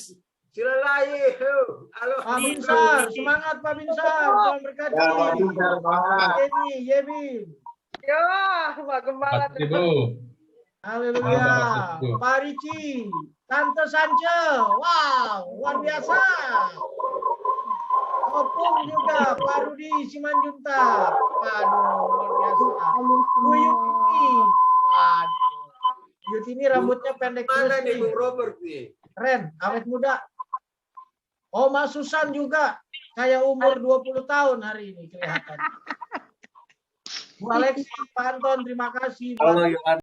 Cilalai. Halo. Pak Binsar, semangat Pak Binsar. Tuhan berkati. Yebin. Pak Ibu. Haleluya. Pak Ricci, Tante Sance. Wow, luar biasa. Opung juga, Pak Rudi Simanjunta. Aduh, luar biasa. Bu Yutini. Waduh. Yutini rambutnya pendek Mana terus nih nih. Bung Robert nih? Keren, awet muda. Oma Susan juga. Kayak umur 20 tahun hari ini kelihatan. Bu Alexi, Pak Anton, terima kasih. Halo, Yohan.